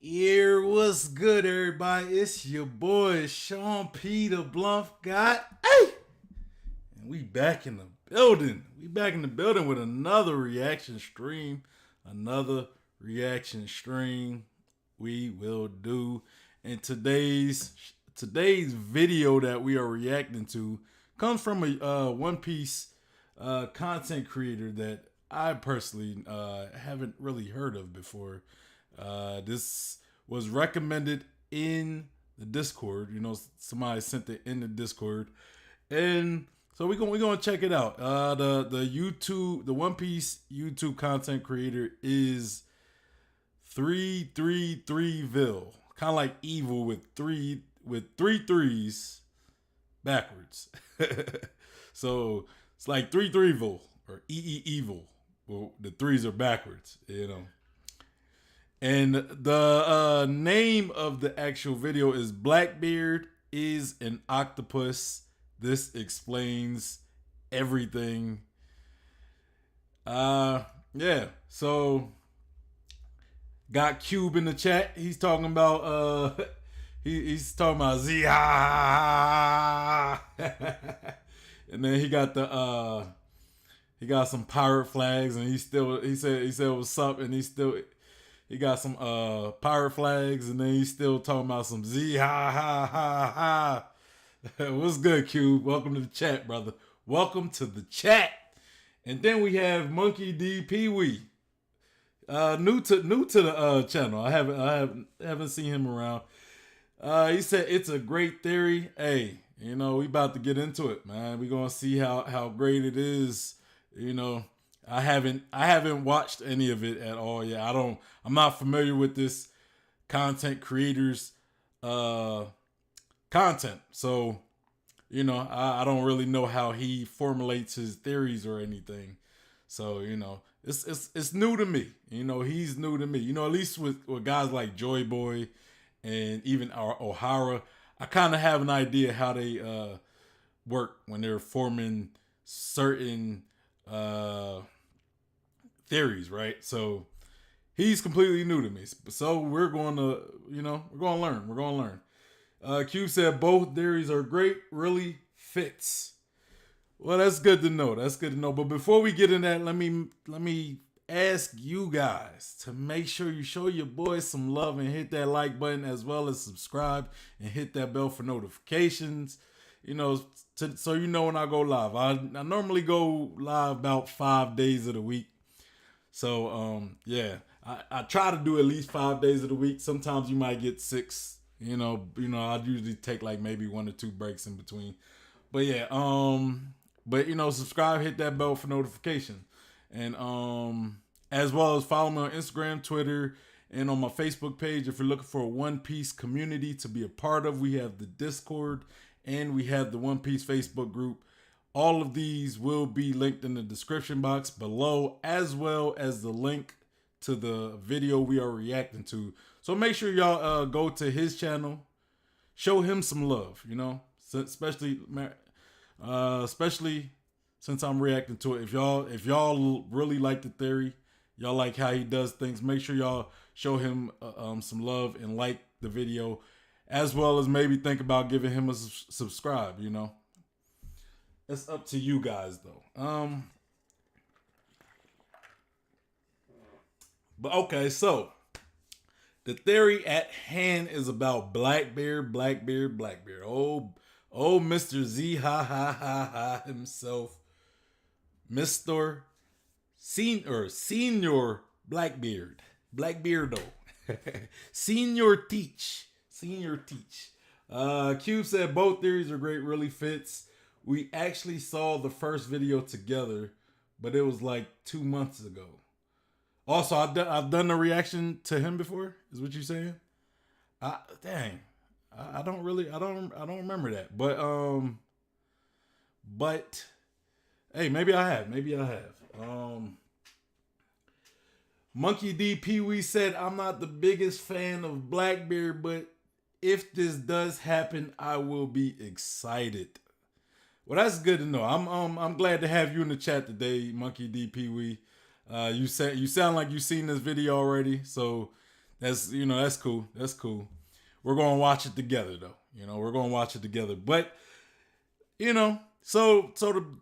Here, what's good, everybody? It's your boy Sean P. the Bluff God. Hey, and we back in the building. We back in the building with another reaction stream. Another reaction stream we will do. And today's video that we are reacting to comes from a One Piece content creator that I personally haven't really heard of before. This was recommended in the Discord. You know, somebody sent it in the Discord, and so we're gonna check it out. The One Piece YouTube content creator is 333ville, kind of like evil with three threes backwards. So it's like 33ville or evil. Well, the threes are backwards, you know. And the name of the actual video is Blackbeard is an octopus. This explains everything. Yeah. So got Cube in the chat. He's talking about he's talking about Z, and then he got he got some pirate flags, and he said what's up, and he got some pirate flags, and then he's still talking about some Z, ha. What's good, Cube? Welcome to the chat, brother. Welcome to the chat. And then we have Monkey D Pee Wee. New to the channel. I haven't seen him around. He said it's a great theory. Hey, you know, we about to get into it, man. We gonna see how great it is. You know, I haven't watched any of it at all yet. I'm not familiar with this content creator's content. So, you know, I don't really know how he formulates his theories or anything. So, you know, it's new to me. You know, he's new to me. You know, at least with guys like Joy Boy and even O'Hara, I kind of have an idea how they work when they're forming certain theories, right? So he's completely new to me. So we're going to, you know, we're going to learn. We're going to learn. Q said both theories are great. Really fits. Well, that's good to know. That's good to know. But before we get in that, let me ask you guys to make sure you show your boys some love and hit that like button, as well as subscribe and hit that bell for notifications. You know, so you know when I go live. I normally go live about 5 days of the week. So yeah, I try to do at least 5 days of the week. Sometimes you might get 6. You know, I usually take like maybe 1 or 2 breaks in between. But yeah, but you know, subscribe, hit that bell for notification, and as well as follow me on Instagram, Twitter, and on my Facebook page. If you're looking for a One Piece community to be a part of, we have the Discord and we have the One Piece Facebook group. All of these will be linked in the description box below, as well as the link to the video we are reacting to. So make sure y'all go to his channel, show him some love, you know, especially since I'm reacting to it. If y'all really like the theory, y'all like how he does things, make sure y'all show him some love and like the video, as well as maybe think about giving him a subscribe, you know. It's up to you guys though. But okay, so the theory at hand is about Blackbeard. Oh, Mr. Z, ha himself, Mr. Senior Blackbeard, Blackbeardo, Senior Teach. Cube said both theories are great, really fits. We actually saw the first video together, but it was like 2 months ago. Also, I've done a reaction to him before. Is what you saying? Dang, I don't remember that. But hey, maybe I have. Monkey D Pee Wee said I'm not the biggest fan of Blackbeard, but if this does happen, I will be excited. Well, that's good to know. I'm glad to have you in the chat today, Monkey D Pee Wee. You sound like you've seen this video already, so That's cool. That's cool. We're gonna watch it together though. We're gonna watch it together. But so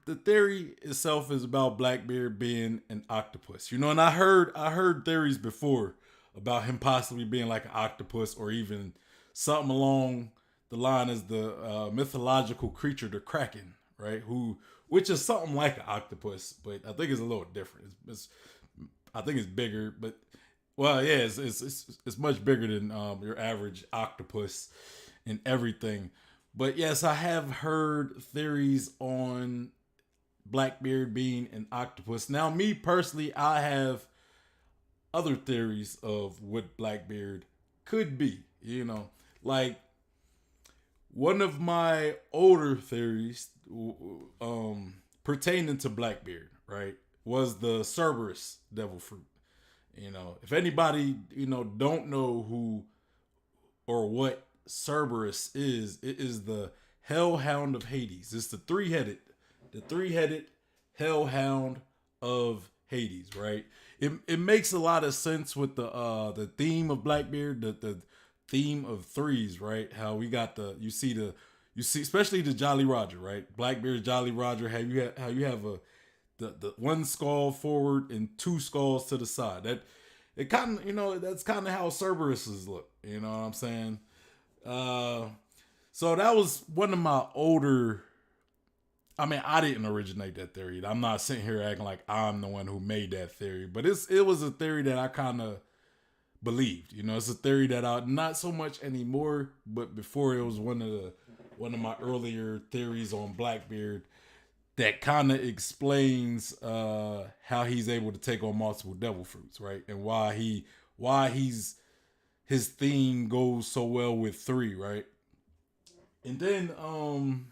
the theory itself is about Blackbeard being an octopus. And I heard theories before about him possibly being like an octopus or even something along the line as the mythological creature, the Kraken, right? Which is something like an octopus, but I think it's a little different. I think it's bigger, but well, yeah, it's much bigger than your average octopus and everything. But yes, I have heard theories on Blackbeard being an octopus. Now, me personally, I have other theories of what Blackbeard could be. Like one of my older theories pertaining to Blackbeard, right, was the Cerberus devil fruit. If anybody don't know who or what Cerberus is, it is the hellhound of Hades. It's the three-headed hellhound of Hades, right? It makes a lot of sense with the theme of Blackbeard, the theme of threes, right? How we got you see especially the Jolly Roger, right? Blackbeard, Jolly Roger, how you have the one skull forward and two skulls to the side. That's kind of how Cerberuses look. You know what I'm saying? So that was one of my older. I mean, I didn't originate that theory. I'm not sitting here acting like I'm the one who made that theory, but it was a theory that I kind of believed. It's a theory that I not so much anymore, but before it was one of my earlier theories on Blackbeard that kind of explains how he's able to take on multiple devil fruits, right? And why his theme goes so well with three, right? And then I'm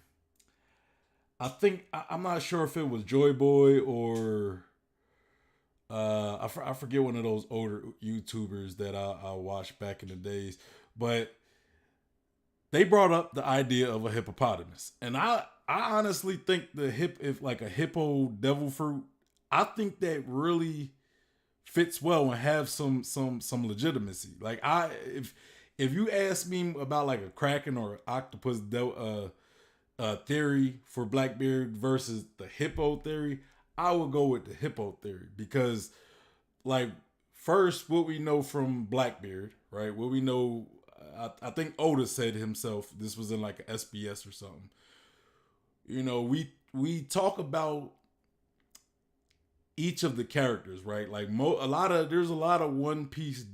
not sure if it was Joy Boy or I forget one of those older YouTubers that I watched back in the days, but they brought up the idea of a hippopotamus, and I honestly think if like a hippo devil fruit, I think that really fits well and have some legitimacy. Like if you ask me about like a kraken or octopus theory for Blackbeard versus the hippo theory, I would go with the hippo theory because, like, first what we know from Blackbeard, right? What we know, I think Otis said himself. This was in like a SBS or something. We talk about each of the characters, right? Like there's a lot of One Piece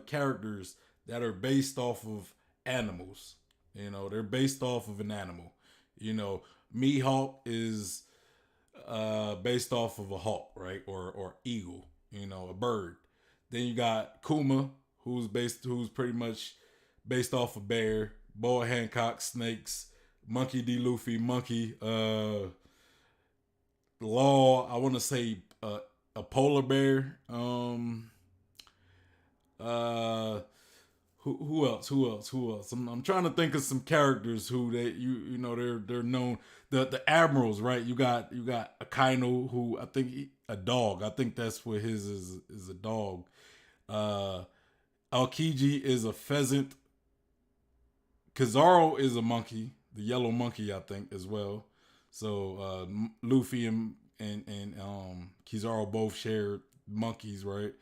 characters that are based off of animals. They're based off of an animal. Mihawk is based off of a hawk, right? Or eagle, a bird. Then you got Kuma, who's pretty much based off of bear. Boa Hancock, snakes. Monkey D. Luffy, monkey. Law, I want to say a polar bear. Who else? I'm trying to think of some characters who they're known. The admirals, right? You got Akainu, who I think a dog. I think that's what his is a dog. Aokiji is a pheasant. Kizaru is a monkey, the yellow monkey, I think, as well. So Luffy and Kizaru both share monkeys, right?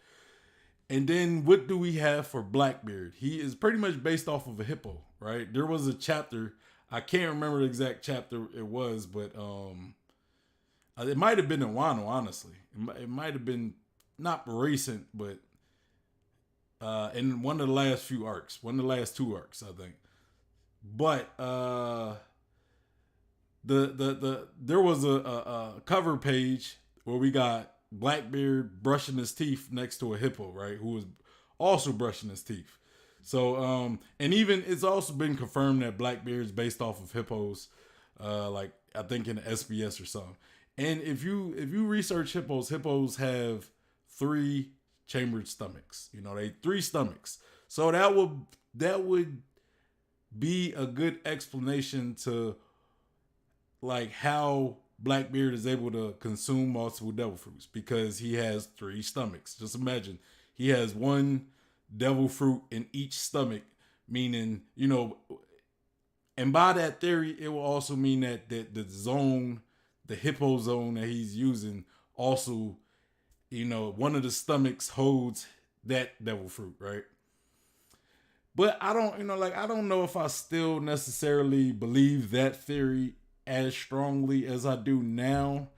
And then what do we have for Blackbeard? He is pretty much based off of a hippo, right? There was a chapter, I can't remember the exact chapter it was, but it might have been in Wano, honestly. It might have been not recent, but in one of the last few arcs, one of the last two arcs, I think. But there was a cover page where we got Blackbeard brushing his teeth next to a hippo, right? Who was also brushing his teeth. So, and even it's also been confirmed that Blackbeard is based off of hippos, like I think in the SBS or something. And if you research hippos have 3 chambered stomachs. They 3 stomachs. So that would be a good explanation to like how Blackbeard is able to consume multiple devil fruits because he has 3 stomachs. Just imagine he has one devil fruit in each stomach, meaning, you know, and by that theory, it will also mean that the zone, the hippo zone that he's using, also, you know, one of the stomachs holds that devil fruit, right? But I don't, you know, like, I don't know if I still necessarily believe that theory as strongly as I do now.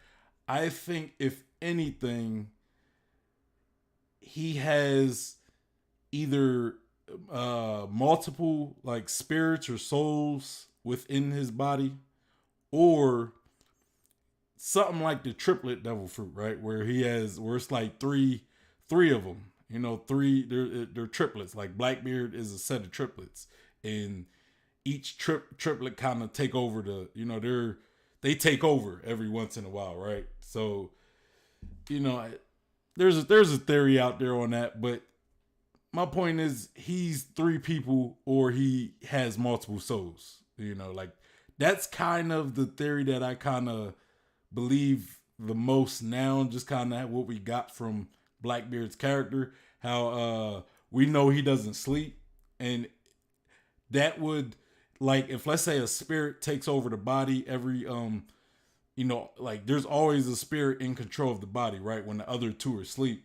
I think, if anything, he has either multiple like spirits or souls within his body, or something like the triplet devil fruit, right? Where it's like three of them. You know, they're triplets. Like Blackbeard is a set of triplets, and each triplet kind of take over they take over every once in a while, right? So, you know, there's a theory out there on that, but my point is, he's three people or he has multiple souls. You know, like, that's kind of the theory that I kind of believe the most now, just kind of what we got from Blackbeard's character, how we know he doesn't sleep, and that would, like, if let's say a spirit takes over the body every you know, like, there's always a spirit in control of the body, right, when the other two are asleep.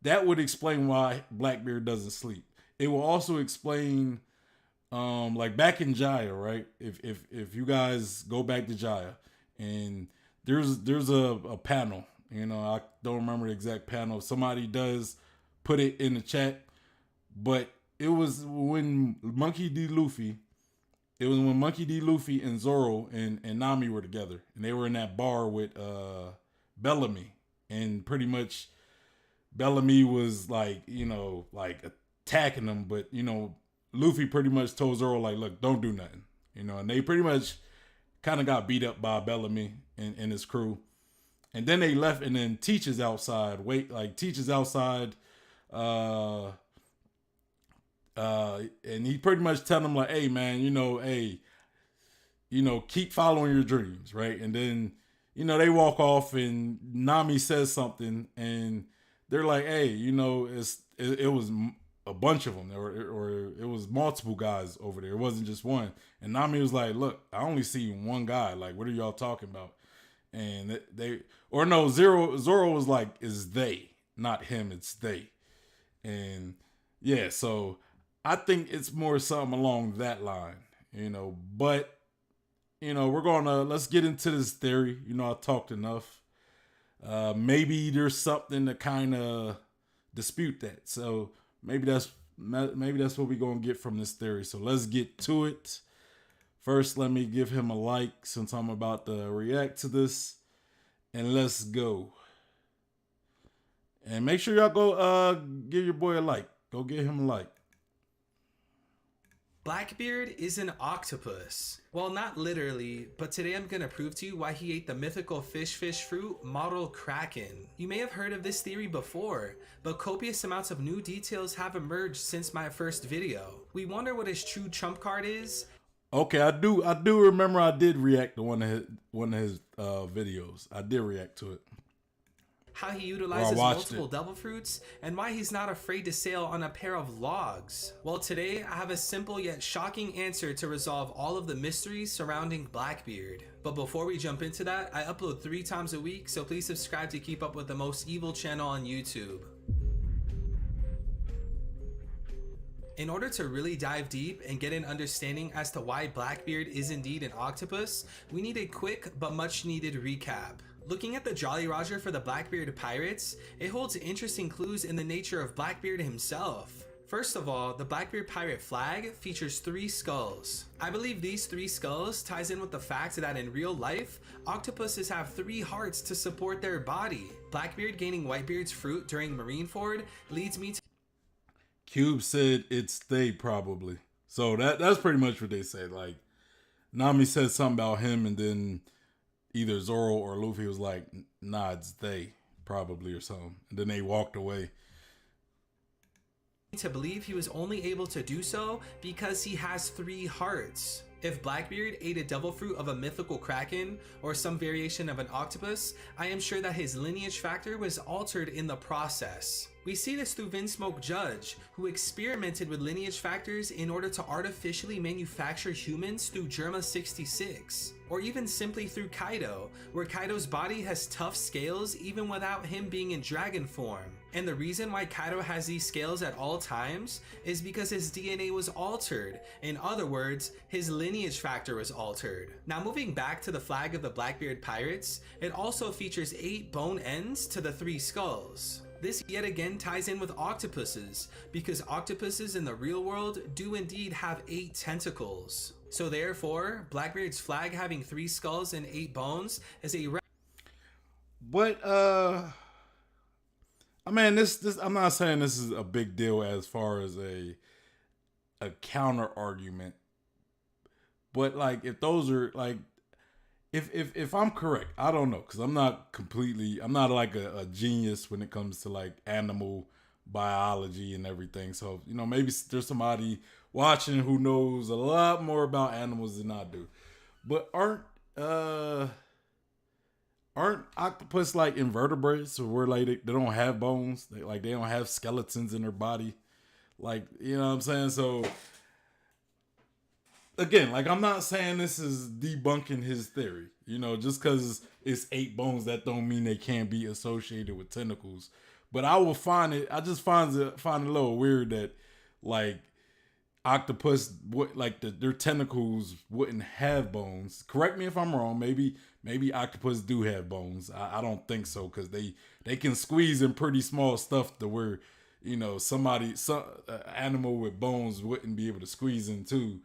That would explain why Blackbeard doesn't sleep. It will also explain, like, back in Jaya, right? If you guys go back to Jaya, and there's a panel, you know, I don't remember the exact panel. Somebody does put it in the chat, but it was when Monkey D. Luffy and Zoro and Nami were together, and they were in that bar with Bellamy, and pretty much Bellamy was like, you know, like attacking them, but, you know, Luffy pretty much told Zoro, like, look, don't do nothing, you know, and they pretty much kind of got beat up by Bellamy and his crew. And then they left, and then Teach is outside, and he pretty much tell them, like, hey man, keep following your dreams, right? And then, you know, they walk off, and Nami says something, and they're like, hey, you know, it was a bunch of them, or it was multiple guys over there. It wasn't just one. And Nami was like, look, I only see one guy. Like, what are y'all talking about? And Zoro was like, it's they, not him, it's they. And yeah, so I think it's more something along that line, you know. But, you know, let's get into this theory. You know, I talked enough. Maybe there's something to kind of dispute that. So maybe that's what we're going to get from this theory. So let's get to it. First, let me give him a like, since I'm about to react to this. And let's go. And make sure y'all go give your boy a like. Go give him a like. Blackbeard is an octopus. Well, not literally, but today I'm gonna prove to you why he ate the mythical fish fruit model Kraken. You may have heard of this theory before, but copious amounts of new details have emerged since my first video. We wonder what his true trump card is. Okay, I do remember I did react to one of his videos. I did react to it. How he utilizes multiple devil fruits, and why he's not afraid to sail on a pair of logs. Well, today I have a simple yet shocking answer to resolve all of the mysteries surrounding Blackbeard. But before we jump into that, I upload 3 times a week, so please subscribe to keep up with the most evil channel on YouTube. In order to really dive deep and get an understanding as to why Blackbeard is indeed an octopus, we need a quick but much needed recap. Looking at the Jolly Roger for the Blackbeard pirates, it holds interesting clues in the nature of Blackbeard himself. First of all, the Blackbeard pirate flag features 3 skulls. I believe these 3 skulls ties in with the fact that in real life, octopuses have 3 hearts to support their body. Blackbeard gaining Whitebeard's fruit during Marineford leads me to... Cube said it's they, probably. So that's pretty much what they said. Like, Nami said something about him, and then either Zoro or Luffy was like, nah, it's they, probably, or something. And then they walked away. To believe he was only able to do so because he has 3 hearts. If Blackbeard ate a devil fruit of a mythical kraken or some variation of an octopus, I am sure that his lineage factor was altered in the process. We see this through Vinsmoke Judge, who experimented with lineage factors in order to artificially manufacture humans through Germa 66. Or even simply through Kaido, where Kaido's body has tough scales even without him being in dragon form. And the reason why Kaido has these scales at all times is because his DNA was altered. In other words, his lineage factor was altered. Now moving back to the flag of the Blackbeard Pirates, it also features 8 bone ends to the 3 skulls. This yet again ties in with octopuses, because octopuses in the real world do indeed have 8 tentacles. So therefore, Blackbeard's flag having 3 skulls and 8 bones is a But I mean, this I'm not saying this is a big deal as far as a counter argument. But like if those are like if I'm correct, I don't know, because I'm not like a genius when it comes to like animal biology and everything. So, you know, maybe there's somebody watching who knows a lot more about animals than I do. But aren't octopus like invertebrates, or where like they don't have bones? They don't have skeletons in their body. Like, you know what I'm saying? So again, like, I'm not saying this is debunking his theory. You know, just because it's 8 bones, that don't mean they can't be associated with tentacles. But I just find it a little weird that like octopus their tentacles wouldn't have bones. Correct me if I'm wrong. Maybe octopus do have bones. I don't think so, because they can squeeze in pretty small stuff to where, you know, some animal with bones wouldn't be able to squeeze into.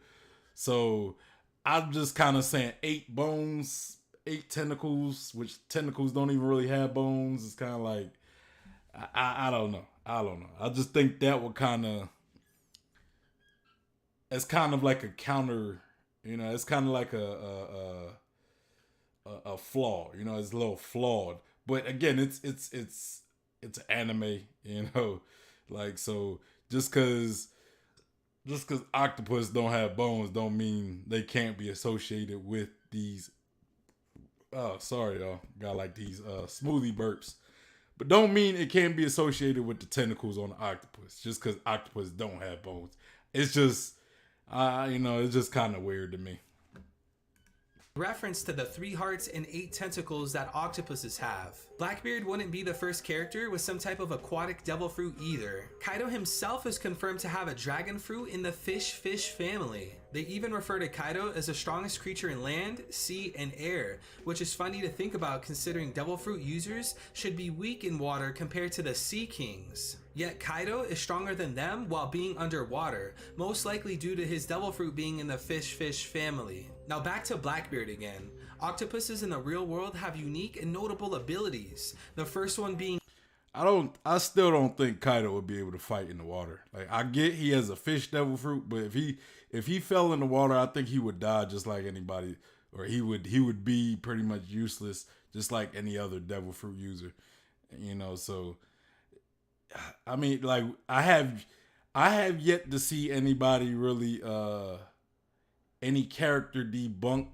So I'm just kind of saying 8 bones, 8 tentacles, which tentacles don't even really have bones. It's kind of like, I don't know. I just think that would it's kind of like a counter, you know, it's kind of like a flaw, you know, it's a little flawed. But again, it's anime, you know, like, so just cause octopus don't have bones don't mean they can't be associated with these. Oh, sorry, y'all. Got like these smoothie burps. But don't mean it can't be associated with the tentacles on the octopus just because octopus don't have bones. It's just, it's just kind of weird to me. reference to the 3 hearts and 8 tentacles that octopuses have. Blackbeard wouldn't be the first character with some type of aquatic devil fruit either. Kaido himself is confirmed to have a dragon fruit in the fish family. They even refer to Kaido as the strongest creature in land, sea, and air, which is funny to think about considering devil fruit users should be weak in water compared to the sea kings. Yet Kaido is stronger than them while being underwater, most likely due to his devil fruit being in the fish family. Now back to Blackbeard again. Octopuses in the real world have unique and notable abilities. The first one being I still don't think Kaido would be able to fight in the water. Like, I get he has a fish devil fruit, but if he fell in the water, I think he would die just like anybody, or he would be pretty much useless just like any other devil fruit user. You know, so I mean, like, I have yet to see anybody really any character debunk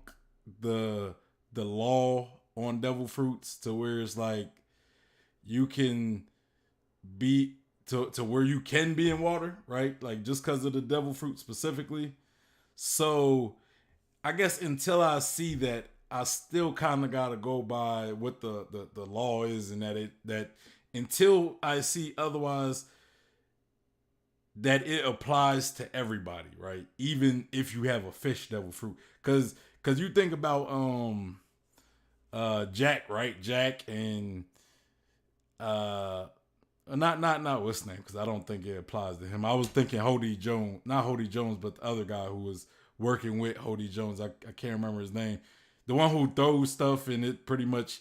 the law on devil fruits to where it's like you can be to where you can be in water, right? Like, just because of the devil fruit specifically. So I guess until I see that, I still kind of gotta go by what the law is, and that until I see otherwise, that it applies to everybody, right? Even if you have a fish devil fruit, because you think about Jack, right? Jack and not what's his name, because I don't think it applies to him. I was thinking Hody Jones, not Hody Jones, but the other guy who was working with Hody Jones. I can't remember his name. The one who throws stuff, and it pretty much,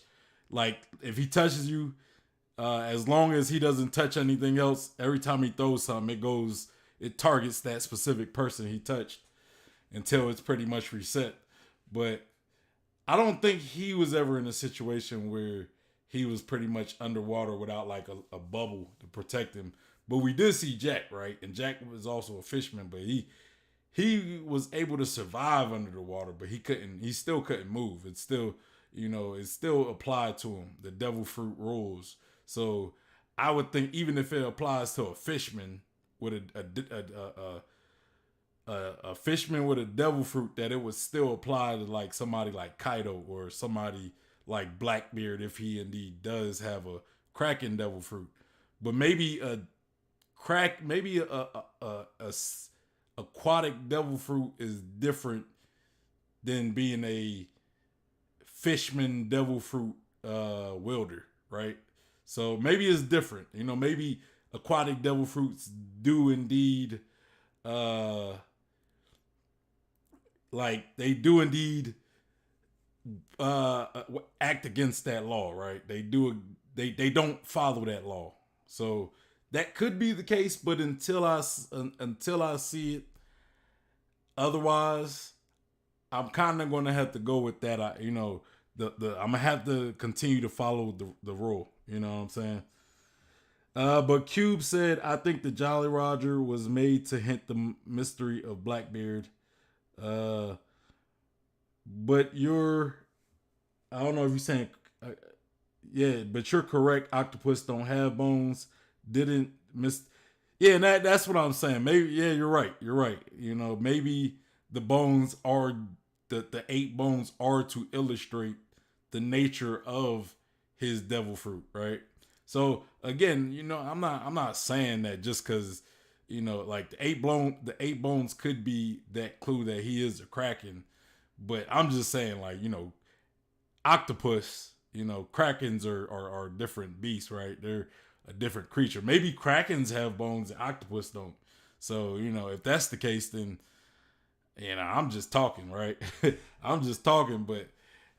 like, if he touches you, as long as he doesn't touch anything else, every time he throws something, it targets that specific person he touched until it's pretty much reset. But I don't think he was ever in a situation where he was pretty much underwater without like a bubble to protect him. But we did see Jack, right? And Jack was also a fisherman, but he was able to survive under the water, but he still couldn't move. It's still applied to him, the devil fruit rules. So I would think even if it applies to a fishman with a fishman with a devil fruit, that it would still apply to like somebody like Kaido or somebody like Blackbeard if he indeed does have a kraken devil fruit. But maybe a aquatic devil fruit is different than being a fishman devil fruit wielder, right? So maybe it's different. You know, maybe aquatic devil fruits do indeed like they do indeed act against that law, right? They don't follow that law. So that could be the case, but until I see it otherwise, I'm kind of going to have to go with that. I'm gonna have to continue to follow the rule. You know what I'm saying? But Cube said, I think the Jolly Roger was made to hint the mystery of Blackbeard. But I don't know if you're saying, yeah, but you're correct. Octopus don't have bones. Didn't miss. Yeah, and that's what I'm saying. Maybe, yeah, you're right. You're right. You know, maybe the bones are the 8 bones are to illustrate the nature of his devil fruit, right? So again, you know, I'm not saying that just because, you know, like the eight bones could be that clue that he is a kraken, but I'm just saying, like, you know, octopus, you know, krakens are different beasts, right? They're a different creature. Maybe krakens have bones and octopus don't. So, you know, if that's the case, then, you know, I'm just talking, right? I'm just talking, but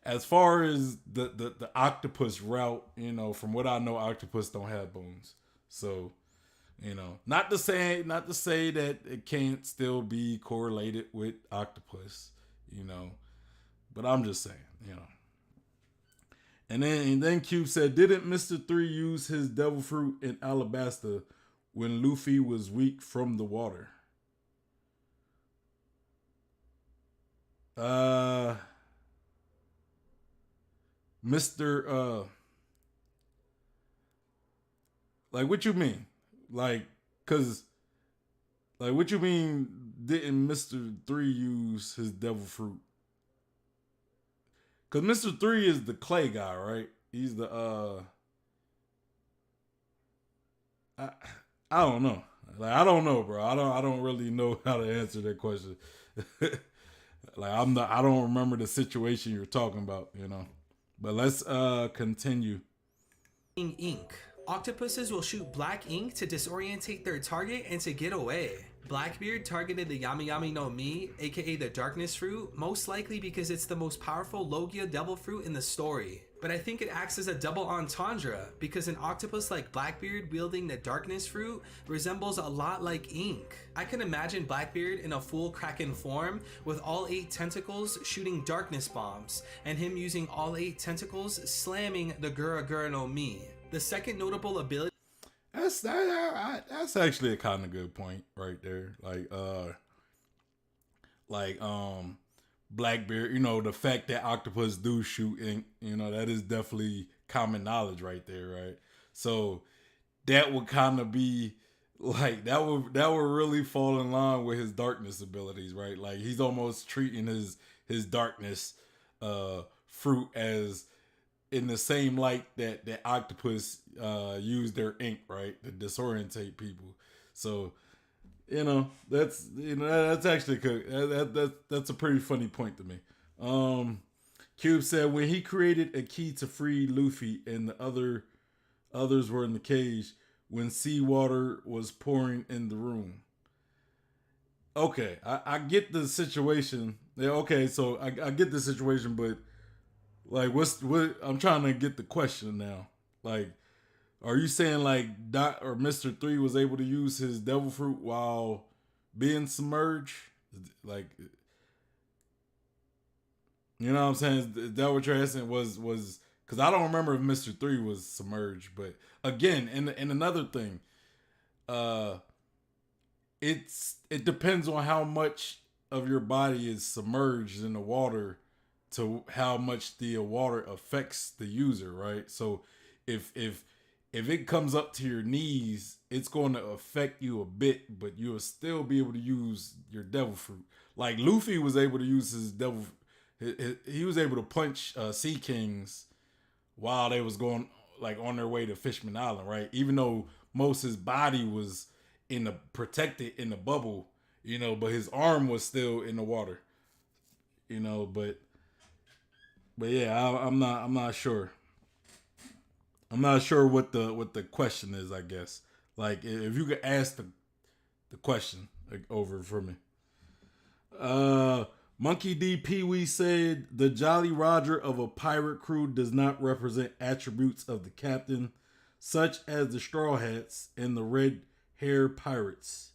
as far as the octopus route, you know, from what I know, octopus don't have bones. So, you know, not to say that it can't still be correlated with octopus, you know, but I'm just saying, you know. And then Cube said, didn't Mr. 3 use his devil fruit in Alabasta when Luffy was weak from the water? Mr. Like, what you mean? Like, cause, like, what you mean? Didn't Mr. 3 use his devil fruit? Cause Mr. 3 is the clay guy, right? He's the I, I don't know. Like, I don't know, bro. I don't really know how to answer that question. Like, I don't remember the situation you're talking about, you know. But let's continue. Ink. Octopuses will shoot black ink to disorientate their target and to get away. Blackbeard targeted the Yami Yami no Mi, aka the Darkness Fruit, most likely because it's the most powerful Logia Devil Fruit in the story. But I think it acts as a double entendre, because an octopus like Blackbeard wielding the Darkness Fruit resembles a lot like Ink. I can imagine Blackbeard in a full Kraken form, with all 8 tentacles shooting darkness bombs, and him using all 8 tentacles slamming the Gura Gura no Mi. The second notable ability... That's actually a kind of good point right there. Like Blackbeard, you know, the fact that octopus do shoot ink, you know, that is definitely common knowledge right there, right? So that would kind of be like that would really fall in line with his darkness abilities, right? Like he's almost treating his darkness fruit as in the same light that octopus use their ink, right, to disorientate people. So, you know, that's actually that's a pretty funny point to me. Cube said when he created a key to free Luffy and the others were in the cage when seawater was pouring in the room. Okay, I get the situation. Yeah, okay, so I get the situation, but like, what? I'm trying to get the question now. Like, are you saying like Dot or Mr. 3 was able to use his devil fruit while being submerged? Like, you know what I'm saying? Is that what you're asking? Was because I don't remember if Mr. 3 was submerged, but again, and another thing, it depends on how much of your body is submerged in the water to how much the water affects the user, right? So if if it comes up to your knees, it's going to affect you a bit, but you'll still be able to use your devil fruit. Like Luffy was able to use his devil. He was able to punch Sea Kings while they was going like on their way to Fishman Island, right? Even though most his body was in the protected in the bubble, but his arm was still in the water, but yeah, I'm not sure. I'm not sure what the question is. I guess like if you could ask the question like, over for me. Monkey D. Pee Wee said the Jolly Roger of a pirate crew does not represent attributes of the captain, such as the Straw Hats and the Red Hair Pirates.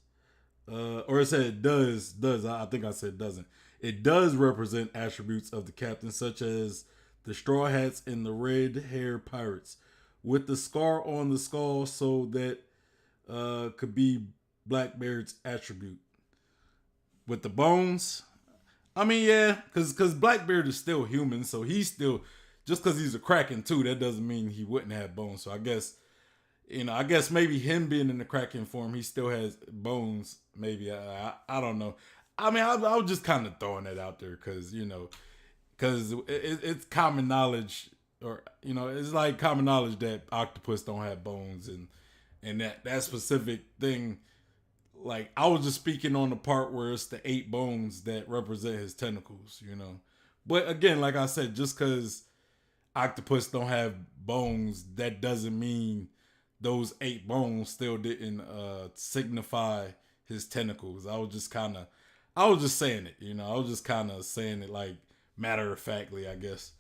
Or it said it does. I think I said doesn't. It does represent attributes of the captain, such as the Straw Hats and the Red Hair Pirates, with the scar on the skull, so that could be Blackbeard's attribute. With the bones, I mean, yeah, because Blackbeard is still human, so he's still, just because he's a Kraken too, that doesn't mean he wouldn't have bones. So I guess maybe him being in the Kraken form, he still has bones. Maybe I don't know. I mean, I was just kind of throwing that out there because it's common knowledge, or it's like common knowledge that octopus don't have bones, and that specific thing. Like, I was just speaking on the part where it's the 8 bones that represent his tentacles, But again, like I said, just because octopus don't have bones, that doesn't mean those 8 bones still didn't signify his tentacles. I was just saying it, I was just kind of saying it like matter of factly, I guess.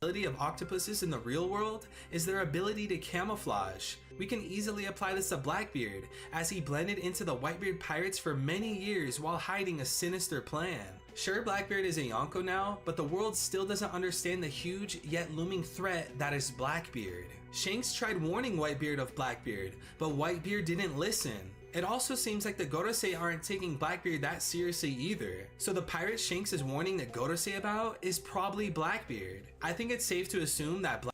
Ability of octopuses in the real world is their ability to camouflage. We can easily apply this to Blackbeard, as he blended into the Whitebeard pirates for many years while hiding a sinister plan. Sure, Blackbeard is a Yonko now, but the world still doesn't understand the huge yet looming threat that is Blackbeard. Shanks tried warning Whitebeard of Blackbeard, but Whitebeard didn't listen. It also seems like the Gorosei aren't taking Blackbeard that seriously either, so the pirate Shanks is warning the Gorosei about is probably Blackbeard. I think it's safe to assume that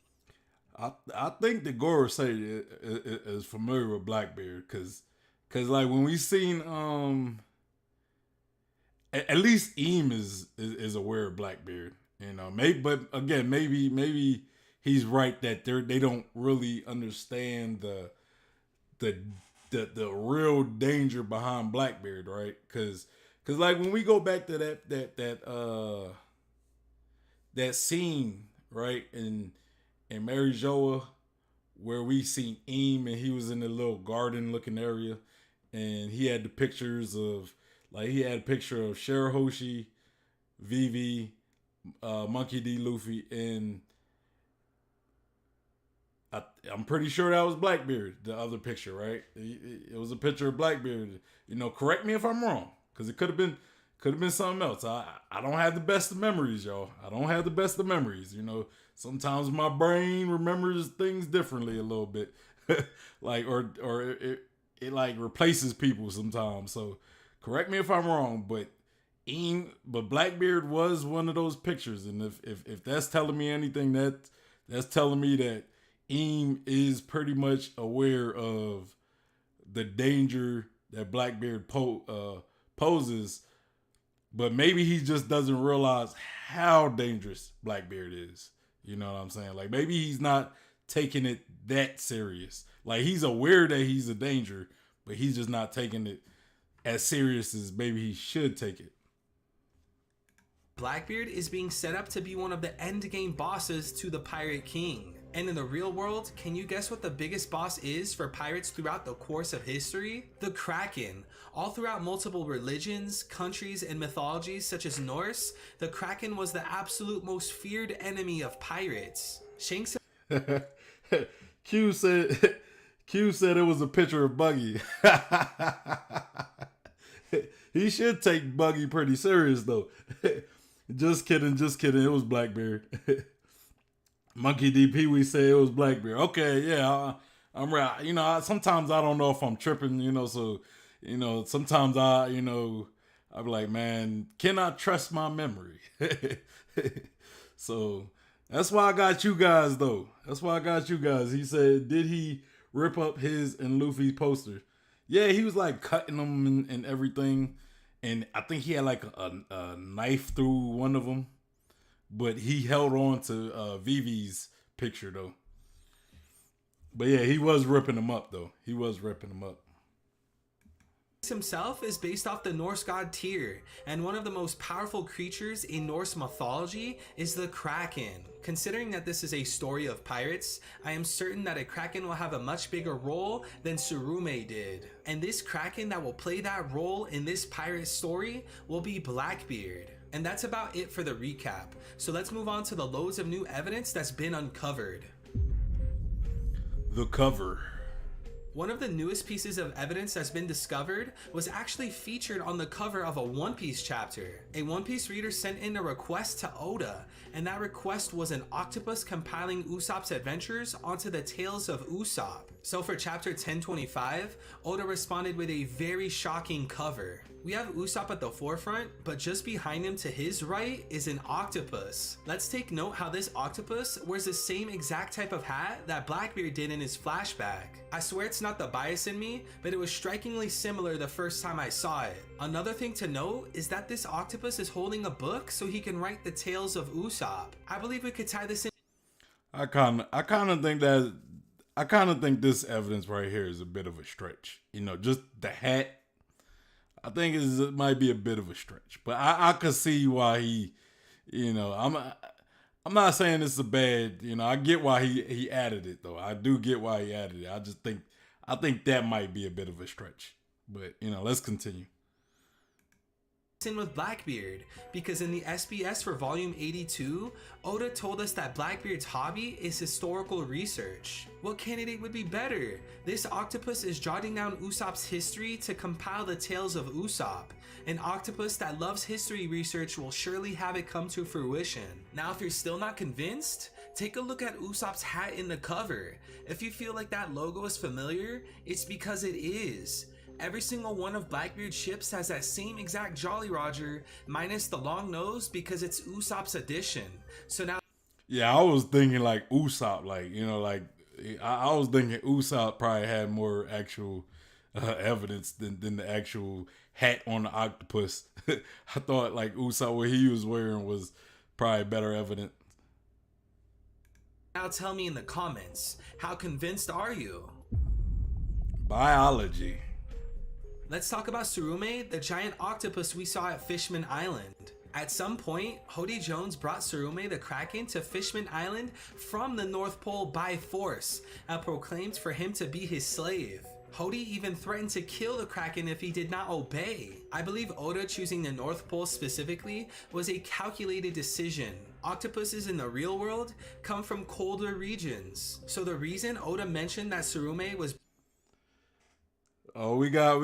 I think the Gorosei is familiar with Blackbeard, cause like when we seen at least Eam is aware of Blackbeard, maybe, but again maybe he's right that they don't really understand the real danger behind Blackbeard, right? Cause like when we go back to that scene, right, in Mary Joa, where we seen Eam and he was in the little garden looking area, and he had the pictures of he had a picture of Shirahoshi, Vivi, Monkey D. Luffy, and I'm pretty sure that was Blackbeard, the other picture, right? It was a picture of Blackbeard. Correct me if I'm wrong, because it could have been something else. I don't have the best of memories, y'all. I don't have the best of memories. Sometimes my brain remembers things differently a little bit, or it like replaces people sometimes. So correct me if I'm wrong, but Blackbeard was one of those pictures, and if that's telling me anything, that's telling me that Eam is pretty much aware of the danger that Blackbeard poses, but maybe he just doesn't realize how dangerous Blackbeard is. You know what I'm saying? Like, maybe he's not taking it that serious. Like, he's aware that he's a danger, but he's just not taking it as serious as maybe he should take it. Blackbeard is being set up to be one of the endgame bosses to the Pirate King. And in the real world, can you guess what the biggest boss is for pirates throughout the course of history? The Kraken. All throughout multiple religions, countries, and mythologies such as Norse, the Kraken was the absolute most feared enemy of pirates. Shanks Q said it was a picture of Buggy. He should take Buggy pretty serious though. Just kidding. It was Blackbeard. Monkey D. Pee Wee said it was Blackbeard. Okay, yeah, I'm right. Sometimes I don't know if I'm tripping, so, sometimes I'm like, man, can I trust my memory? So, That's why I got you guys, though. That's why I got you guys. He said, did he rip up his and Luffy's poster? Yeah, he was like cutting them and everything. And I think he had like a knife through one of them. But he held on to Vivi's picture, though. But yeah, he was ripping them up, though. He was ripping them up. Himself is based off the Norse god Tyr, and one of the most powerful creatures in Norse mythology is the Kraken. Considering that this is a story of pirates, I am certain that a Kraken will have a much bigger role than Tsurume did. And this Kraken that will play that role in this pirate story will be Blackbeard. And that's about it for the recap. So let's move on to the loads of new evidence that's been uncovered. The cover. One of the newest pieces of evidence that's been discovered was actually featured on the cover of a One Piece chapter. A One Piece reader sent in a request to Oda, and that request was an octopus compiling Usopp's adventures onto the Tales of Usopp. So for chapter 1025, Oda responded with a very shocking cover. We have Usopp at the forefront, but just behind him to his right is an octopus. Let's take note how this octopus wears the same exact type of hat that Blackbeard did in his flashback. I swear it's not the bias in me, but it was strikingly similar the first time I saw it. Another thing to note is that this octopus is holding a book so he can write the tales of Usopp. I believe we could tie this in. I kind of think this evidence right here is a bit of a stretch. You know, just the hat. I think it might be a bit of a stretch, but I could see why he, you know, I'm not saying it's a bad, you know, I get why he added it though. I do get why he added it. I think that might be a bit of a stretch, but you know, let's continue. In with Blackbeard, because in the SBS for volume 82, Oda told us that Blackbeard's hobby is historical research. What candidate would be better? This octopus is jotting down Usopp's history to compile the tales of Usopp. An octopus that loves history research will surely have it come to fruition. Now if you're still not convinced, take a look at Usopp's hat in the cover. If you feel like that logo is familiar, it's because it is. Every single one of Blackbeard's ships has that same exact Jolly Roger, minus the long nose because it's Usopp's edition. So now... Yeah, I was thinking like Usopp, like, you know, like, I was thinking Usopp probably had more actual evidence than the actual hat on the octopus. I thought like Usopp, what he was wearing was probably better evidence. Now tell me in the comments, how convinced are you? Biology. Let's talk about Tsurume, the giant octopus we saw at Fishman Island. At some point, Hody Jones brought Tsurume the Kraken to Fishman Island from the North Pole by force and proclaimed for him to be his slave. Hody even threatened to kill the Kraken if he did not obey. I believe Oda choosing the North Pole specifically was a calculated decision. Octopuses in the real world come from colder regions. So the reason Oda mentioned that Tsurume was... Oh, we got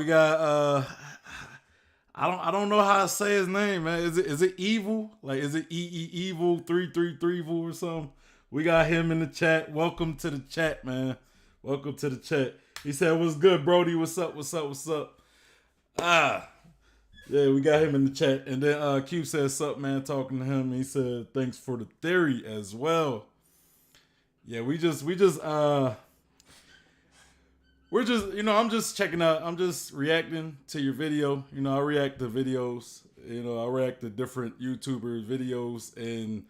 I don't know how to say his name, man. Is it Evil? Like, is it Evil 333 or something? We got him in the chat. Welcome to the chat, man. Welcome to the chat. He said, "What's good, Brody? What's up? What's up? What's up?" Yeah, we got him in the chat. And then Q said, "Sup, man?" Talking to him. He said, "Thanks for the theory as well." Yeah, we're just, you know, I'm just checking out. I'm just reacting to your video. You know, I react to videos. You know, I react to different YouTubers' videos. And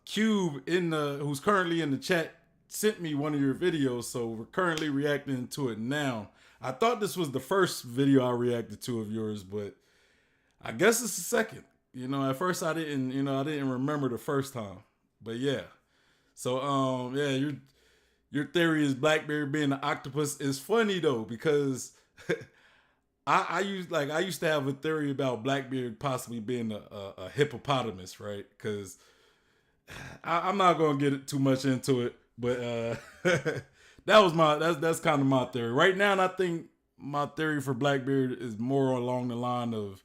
Cube, who's currently in the chat, sent me one of your videos. So we're currently reacting to it now. I thought this was the first video I reacted to of yours, but I guess it's the second. You know, at first I didn't remember the first time. But yeah. So, yeah, your theory is Blackbeard being an octopus is funny though, because I used to have a theory about Blackbeard possibly being a hippopotamus, right? Because I'm not gonna get too much into it, but that's kind of my theory right now. And I think my theory for Blackbeard is more along the line of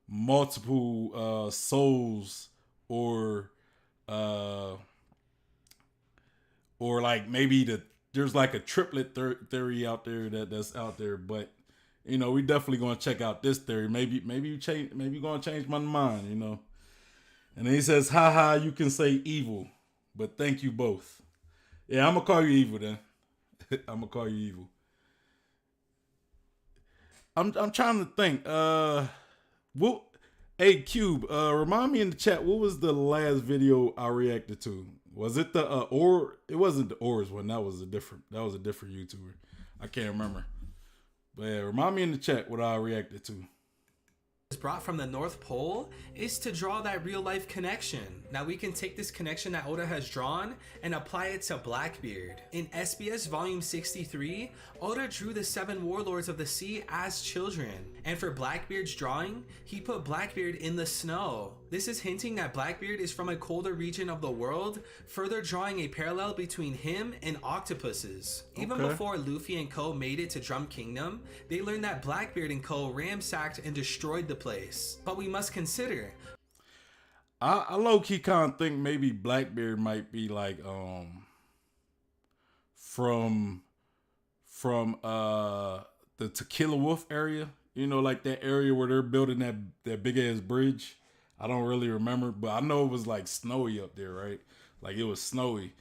multiple souls, or like maybe there's like a triplet theory out there that's out there. But you know, we definitely gonna check out this theory. Maybe you're gonna change my mind. You know, And then he says, haha, you can say evil, but thank you both. Yeah, I'm going to call you evil then. I'm going to call you evil. I'm trying to think. What? Hey, Cube, remind me in the chat, what was the last video I reacted to? Was it the or? It wasn't the Ors one. That was a different YouTuber. I can't remember. But yeah, remind me in the chat what I reacted to. Brought from the North Pole is to draw that real life connection. Now we can take this connection that Oda has drawn and apply it to Blackbeard. In SBS volume 63, Oda drew the 7 warlords of the sea as children. And for Blackbeard's drawing, he put Blackbeard in the snow. This is hinting that Blackbeard is from a colder region of the world, further drawing a parallel between him and octopuses. Even before Luffy and Co made it to Drum Kingdom, they learned that Blackbeard and Co ransacked and destroyed the place. But we must consider, I low-key kind of think maybe Blackbeard might be like from the Tequila Wolf area, you know, like that area where they're building that big ass bridge. I don't really remember, but I know it was like snowy up there, right? Like it was snowy,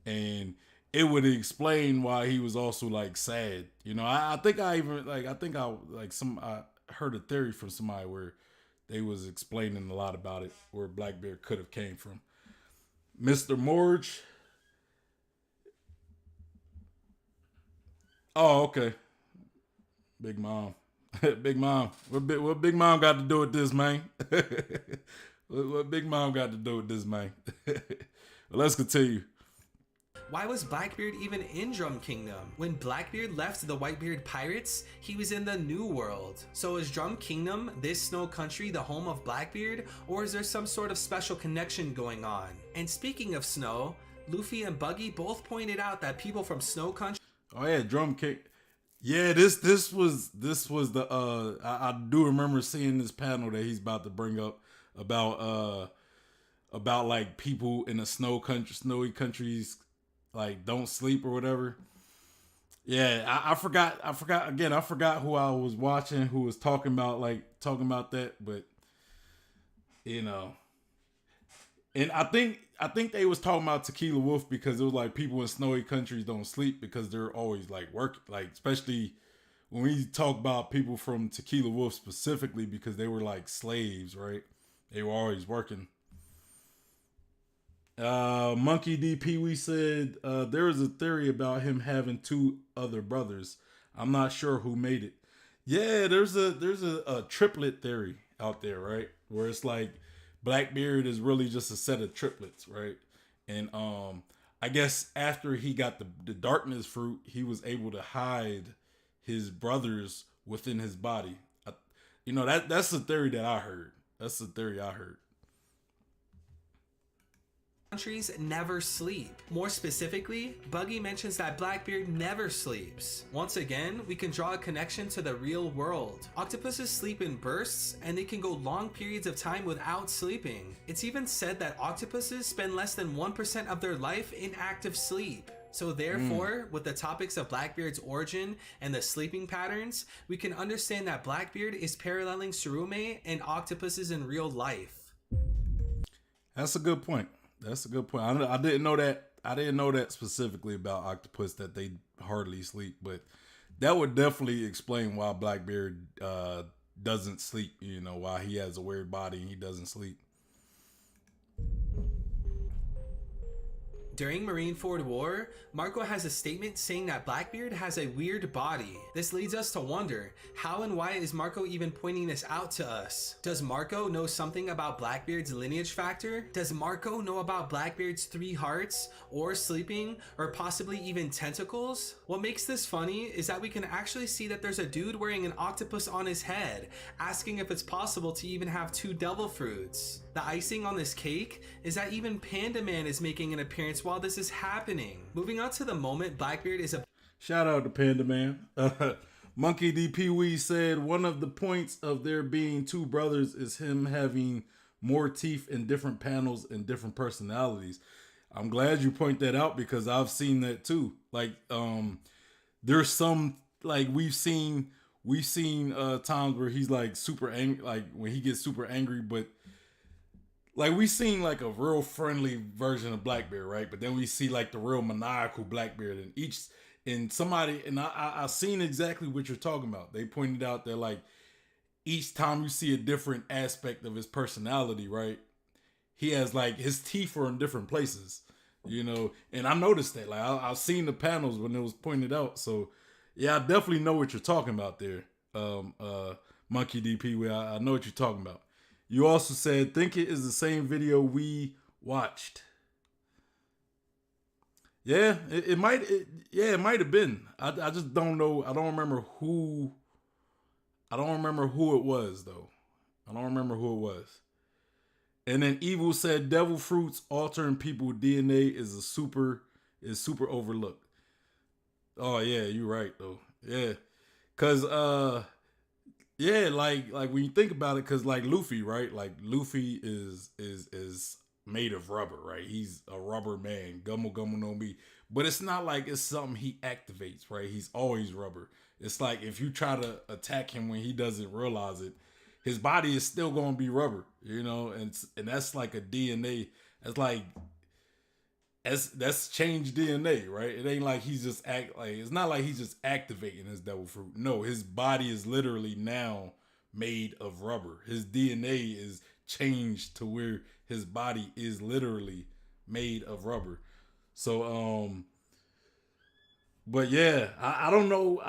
and it would explain why he was also like sad. You know, I heard a theory from somebody where they was explaining a lot about it, where Blackbeard could have came from. Mr. Morge. Oh, okay. Big Mom. Big Mom. What Big Mom got to do with this, man? what Big Mom got to do with this, man? Well, let's continue. why was Blackbeard even in Drum Kingdom? When Blackbeard left the Whitebeard pirates, he was in the New World. So is Drum Kingdom, this snow country, the home of Blackbeard? Or is there some sort of special connection going on? And speaking of snow, Luffy and Buggy both pointed out that people from Snow Country... Oh yeah, Drum King. Yeah, this was the I do remember seeing this panel that he's about to bring up about like people in the snowy countries like don't sleep or whatever. Yeah, I forgot who I was watching who was talking about that, but you know. And I think they was talking about Tequila Wolf because it was like people in snowy countries don't sleep because they're always like working, like especially when we talk about people from Tequila Wolf specifically because they were like slaves, right? They were always working. Monkey D. Pee Wee said there is a theory about him having 2 other brothers. I'm not sure who made it. Yeah, there's a triplet theory out there, right? Where it's like Blackbeard is really just a set of triplets, right? And I guess after he got the darkness fruit, he was able to hide his brothers within his body. That's the theory that I heard. That's the theory I heard. Countries never sleep. More specifically, Buggy mentions that Blackbeard never sleeps. Once again, we can draw a connection to the real world. Octopuses sleep in bursts, and they can go long periods of time without sleeping. It's even said that octopuses spend less than 1% of their life in active sleep. So therefore, with the topics of Blackbeard's origin and the sleeping patterns, we can understand that Blackbeard is paralleling Tsurume and octopuses in real life. That's a good point. I didn't know that. I didn't know that specifically about octopus, that they hardly sleep, but that would definitely explain why Blackbeard doesn't sleep. You know, why he has a weird body and he doesn't sleep. During Marineford War, Marco has a statement saying that Blackbeard has a weird body. This leads us to wonder, how and why is Marco even pointing this out to us? Does Marco know something about Blackbeard's lineage factor? Does Marco know about Blackbeard's 3 hearts, or sleeping, or possibly even tentacles? What makes this funny is that we can actually see that there's a dude wearing an octopus on his head, asking if it's possible to even have 2 devil fruits. The icing on this cake is that even Panda Man is making an appearance while this is happening. Moving on to the moment Blackbeard is a... Shout out to Panda Man. Monkey D. Pee Wee said one of the points of there being 2 brothers is him having more teeth in different panels and different personalities. I'm glad you point that out because I've seen that too. Like, there's some, like we've seen times where he's like super angry, like when he gets super angry, but like we seen like a real friendly version of Blackbeard, right? But then we see like the real maniacal Blackbeard, and each and somebody and I seen exactly what you're talking about. They pointed out that like each time you see a different aspect of his personality, right? He has like his teeth are in different places, you know. And I noticed that. Like I've seen the panels when it was pointed out. So yeah, I definitely know what you're talking about there, Monkey DP. I know what you're talking about. You also said think it is the same video we watched. Yeah, it might. Yeah, it might have been. I just don't know. I don't remember who. I don't remember who it was though. I don't remember who it was. And then Evil said devil fruits altering people DNA is super overlooked. Oh yeah, you're right though. Yeah. Cause yeah, like when you think about it, cause like Luffy, right? Like Luffy is made of rubber, right? He's a rubber man. Gummo gummo no mi. But it's not like it's something he activates, right? He's always rubber. It's like if you try to attack him when he doesn't realize it, his body is still gonna be rubber, you know, and that's like a DNA. That's like that's changed DNA, right? It ain't like he's just it's not like he's just activating his devil fruit. No, his body is literally now made of rubber. His DNA is changed to where his body is literally made of rubber. So but yeah, I don't know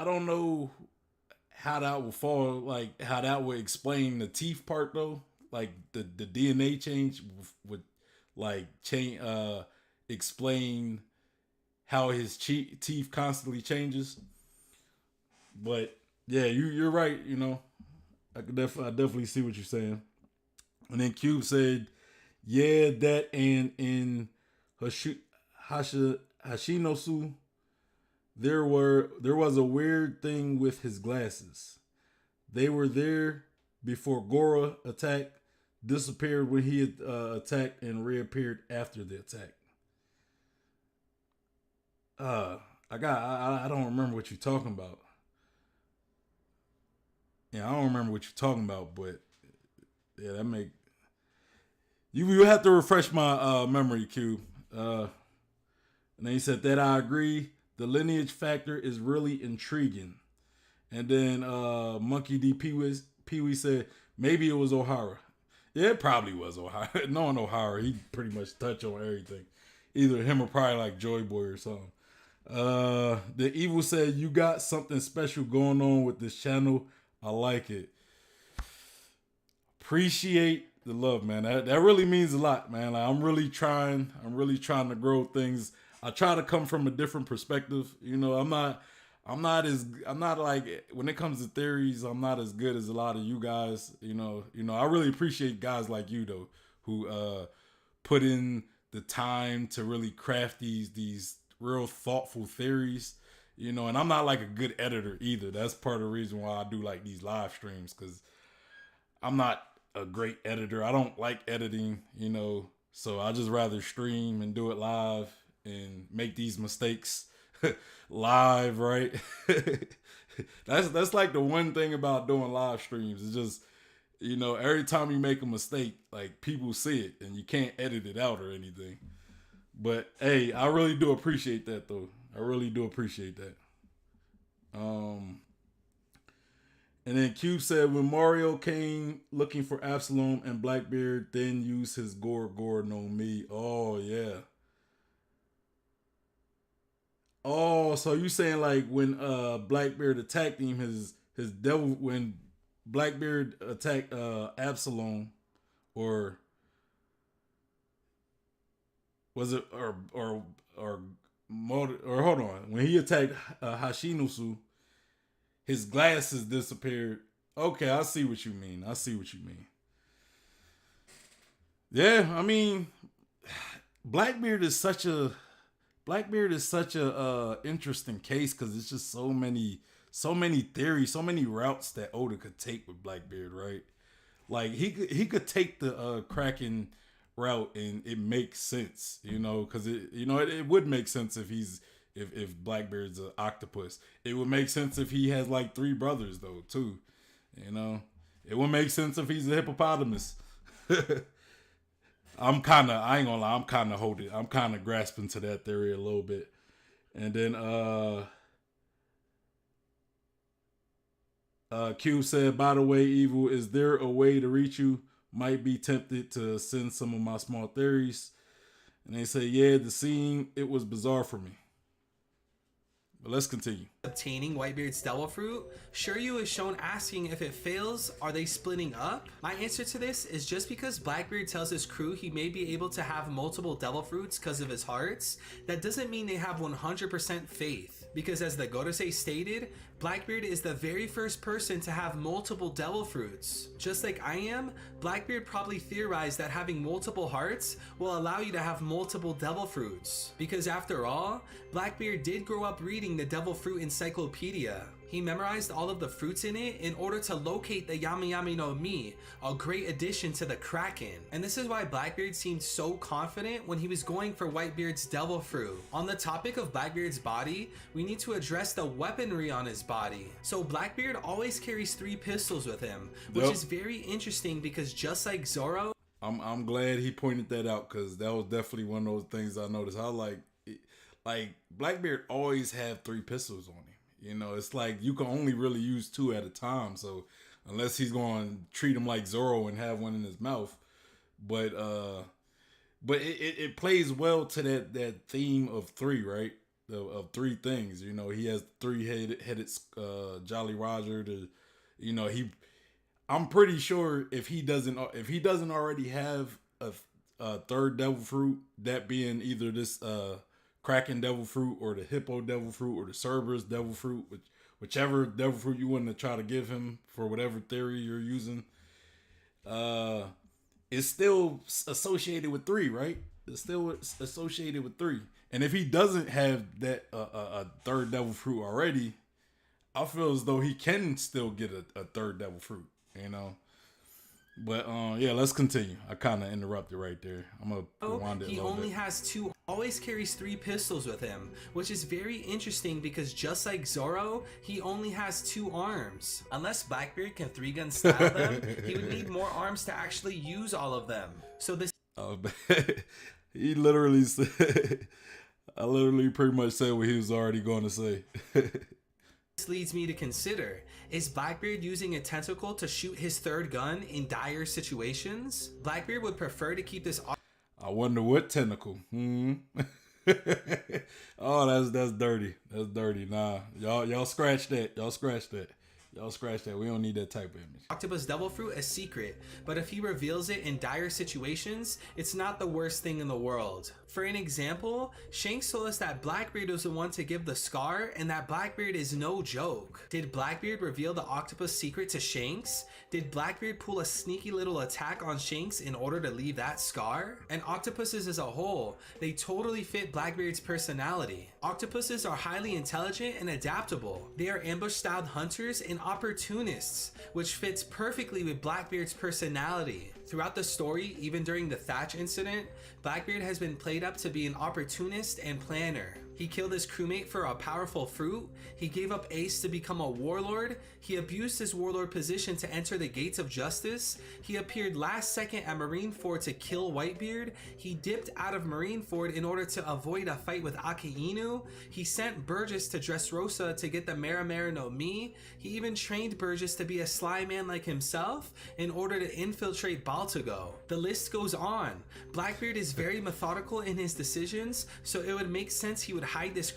how that would fall, like how that would explain the teeth part though. Like the DNA change would like change explain how his teeth constantly changes. But yeah, you're right. You know, I definitely see what you're saying. And then Cube said, "Yeah, that and in Hashinosu, there was a weird thing with his glasses. They were there before Goro attacked, disappeared when he attacked, and reappeared after the attack." I don't remember what you're talking about. Yeah, I don't remember what you're talking about, but yeah, that make you have to refresh my memory, Cube. And then he said that I agree. The lineage factor is really intriguing. And then Monkey D. Pee-wee said maybe it was O'Hara. Yeah, it probably was O'Hara. Knowing O'Hara, he pretty much touched on everything. Either him or probably like Joy Boy or something. The Evil said you got something special going on with this channel. I like it. Appreciate the love, man. That really means a lot, man. Like, I'm really trying to grow things. I try to come from a different perspective. You know, I'm not like when it comes to theories, I'm not as good as a lot of you guys. You know, I really appreciate guys like you though, who put in the time to really craft these real thoughtful theories. You know, and I'm not like a good editor either. That's part of the reason why I do like these live streams, because I'm not a great editor. I don't like editing, you know, so I just rather stream and do it live and make these mistakes live, right? That's like the one thing about doing live streams. It's just, you know, every time you make a mistake, like people see it and you can't edit it out or anything. But hey, I really do appreciate that though. I really do appreciate that. And then Cube said when Mario came looking for Absalom and Blackbeard, then used his Gore no Mi. Oh yeah. Oh, so you saying like when Blackbeard attacked him, his devil when Blackbeard attacked Absalom, or was it or hold on, when he attacked Hashinosu, his glasses disappeared. Okay, I see what you mean. Yeah, I mean, Blackbeard is such a interesting case because it's just so many theories, so many routes that Oda could take with Blackbeard, right? Like he could take the Kraken route and it makes sense, you know, because it would make sense if Blackbeard's an octopus. It would make sense if he has like 3 brothers though too, you know. It would make sense if he's a hippopotamus. I ain't gonna lie, I'm kind of grasping to that theory a little bit. And then Q said, by the way, Evil, is there a way to reach you? Might be tempted to send some of my small theories. And they say, yeah, the scene, it was bizarre for me. But let's continue. Obtaining Whitebeard's devil fruit, Shiryu is shown asking if it fails, are they splitting up? My answer to this is just because Blackbeard tells his crew he may be able to have multiple devil fruits because of his hearts, that doesn't mean they have 100% faith. Because as the Gorosei stated, Blackbeard is the very first person to have multiple devil fruits. Just like I am, Blackbeard probably theorized that having multiple hearts will allow you to have multiple devil fruits. Because after all, Blackbeard did grow up reading the Devil Fruit Encyclopedia. He memorized all of the fruits in it in order to locate the Yami Yami no Mi, a great addition to the Kraken. And this is why Blackbeard seemed so confident when he was going for Whitebeard's devil fruit. On the topic of Blackbeard's body, we need to address the weaponry on his body. So Blackbeard always carries 3 pistols with him, which is very interesting because just like Zoro, I'm glad he pointed that out, because that was definitely one of those things I noticed. How like Blackbeard always have 3 pistols on him. You know, it's like you can only really use 2 at a time. So unless he's going to treat him like Zoro and have one in his mouth, but it plays well to that theme of 3, right? Of 3 things. You know, he has 3-headed Jolly Roger. I'm pretty sure if he doesn't already have a third devil fruit, that being either this Kraken devil fruit or the Hippo devil fruit or the Cerberus devil fruit, whichever devil fruit you want to try to give him for whatever theory you're using, it's still associated with 3, right? It's still associated with 3. And if he doesn't have that a third devil fruit already, I feel as though he can still get a third devil fruit, you know. But yeah, let's continue. I kind of interrupted right there. I'm gonna rewind it a little bit. He only has 2, always carries 3 pistols with him, which is very interesting because just like Zoro, he only has 2 arms. Unless Blackbeard can 3-gun style them, he would need more arms to actually use all of them. So this he literally said, I literally pretty much said what he was already going to say. This leads me to consider, is Blackbeard using a tentacle to shoot his 3rd gun in dire situations? Blackbeard would prefer to keep this... I wonder what tentacle. Oh, that's dirty. That's dirty. Nah, y'all scratch that. Y'all scratch that. We don't need that type of image. Octopus devil fruit a secret, but if he reveals it in dire situations, it's not the worst thing in the world. For an example, Shanks told us that Blackbeard was the one to give the scar and that Blackbeard is no joke. Did Blackbeard reveal the octopus secret to Shanks? Did Blackbeard pull a sneaky little attack on Shanks in order to leave that scar? And octopuses as a whole, they totally fit Blackbeard's personality. Octopuses are highly intelligent and adaptable. They are ambush-styled hunters and opportunists, which fits perfectly with Blackbeard's personality. Throughout the story, even during the Thatch incident, Blackbeard has been played up to be an opportunist and planner. He killed his crewmate for a powerful fruit, he gave up Ace to become a warlord, he abused his warlord position to enter the gates of justice, he appeared last second at Marineford to kill Whitebeard, he dipped out of Marineford in order to avoid a fight with Akainu, he sent Burgess to Dressrosa to get the Mera Mera no Mi, he even trained Burgess to be a sly man like himself in order to infiltrate Baltogo. The list goes on. Blackbeard is very methodical in his decisions, so it would make sense he would hide this.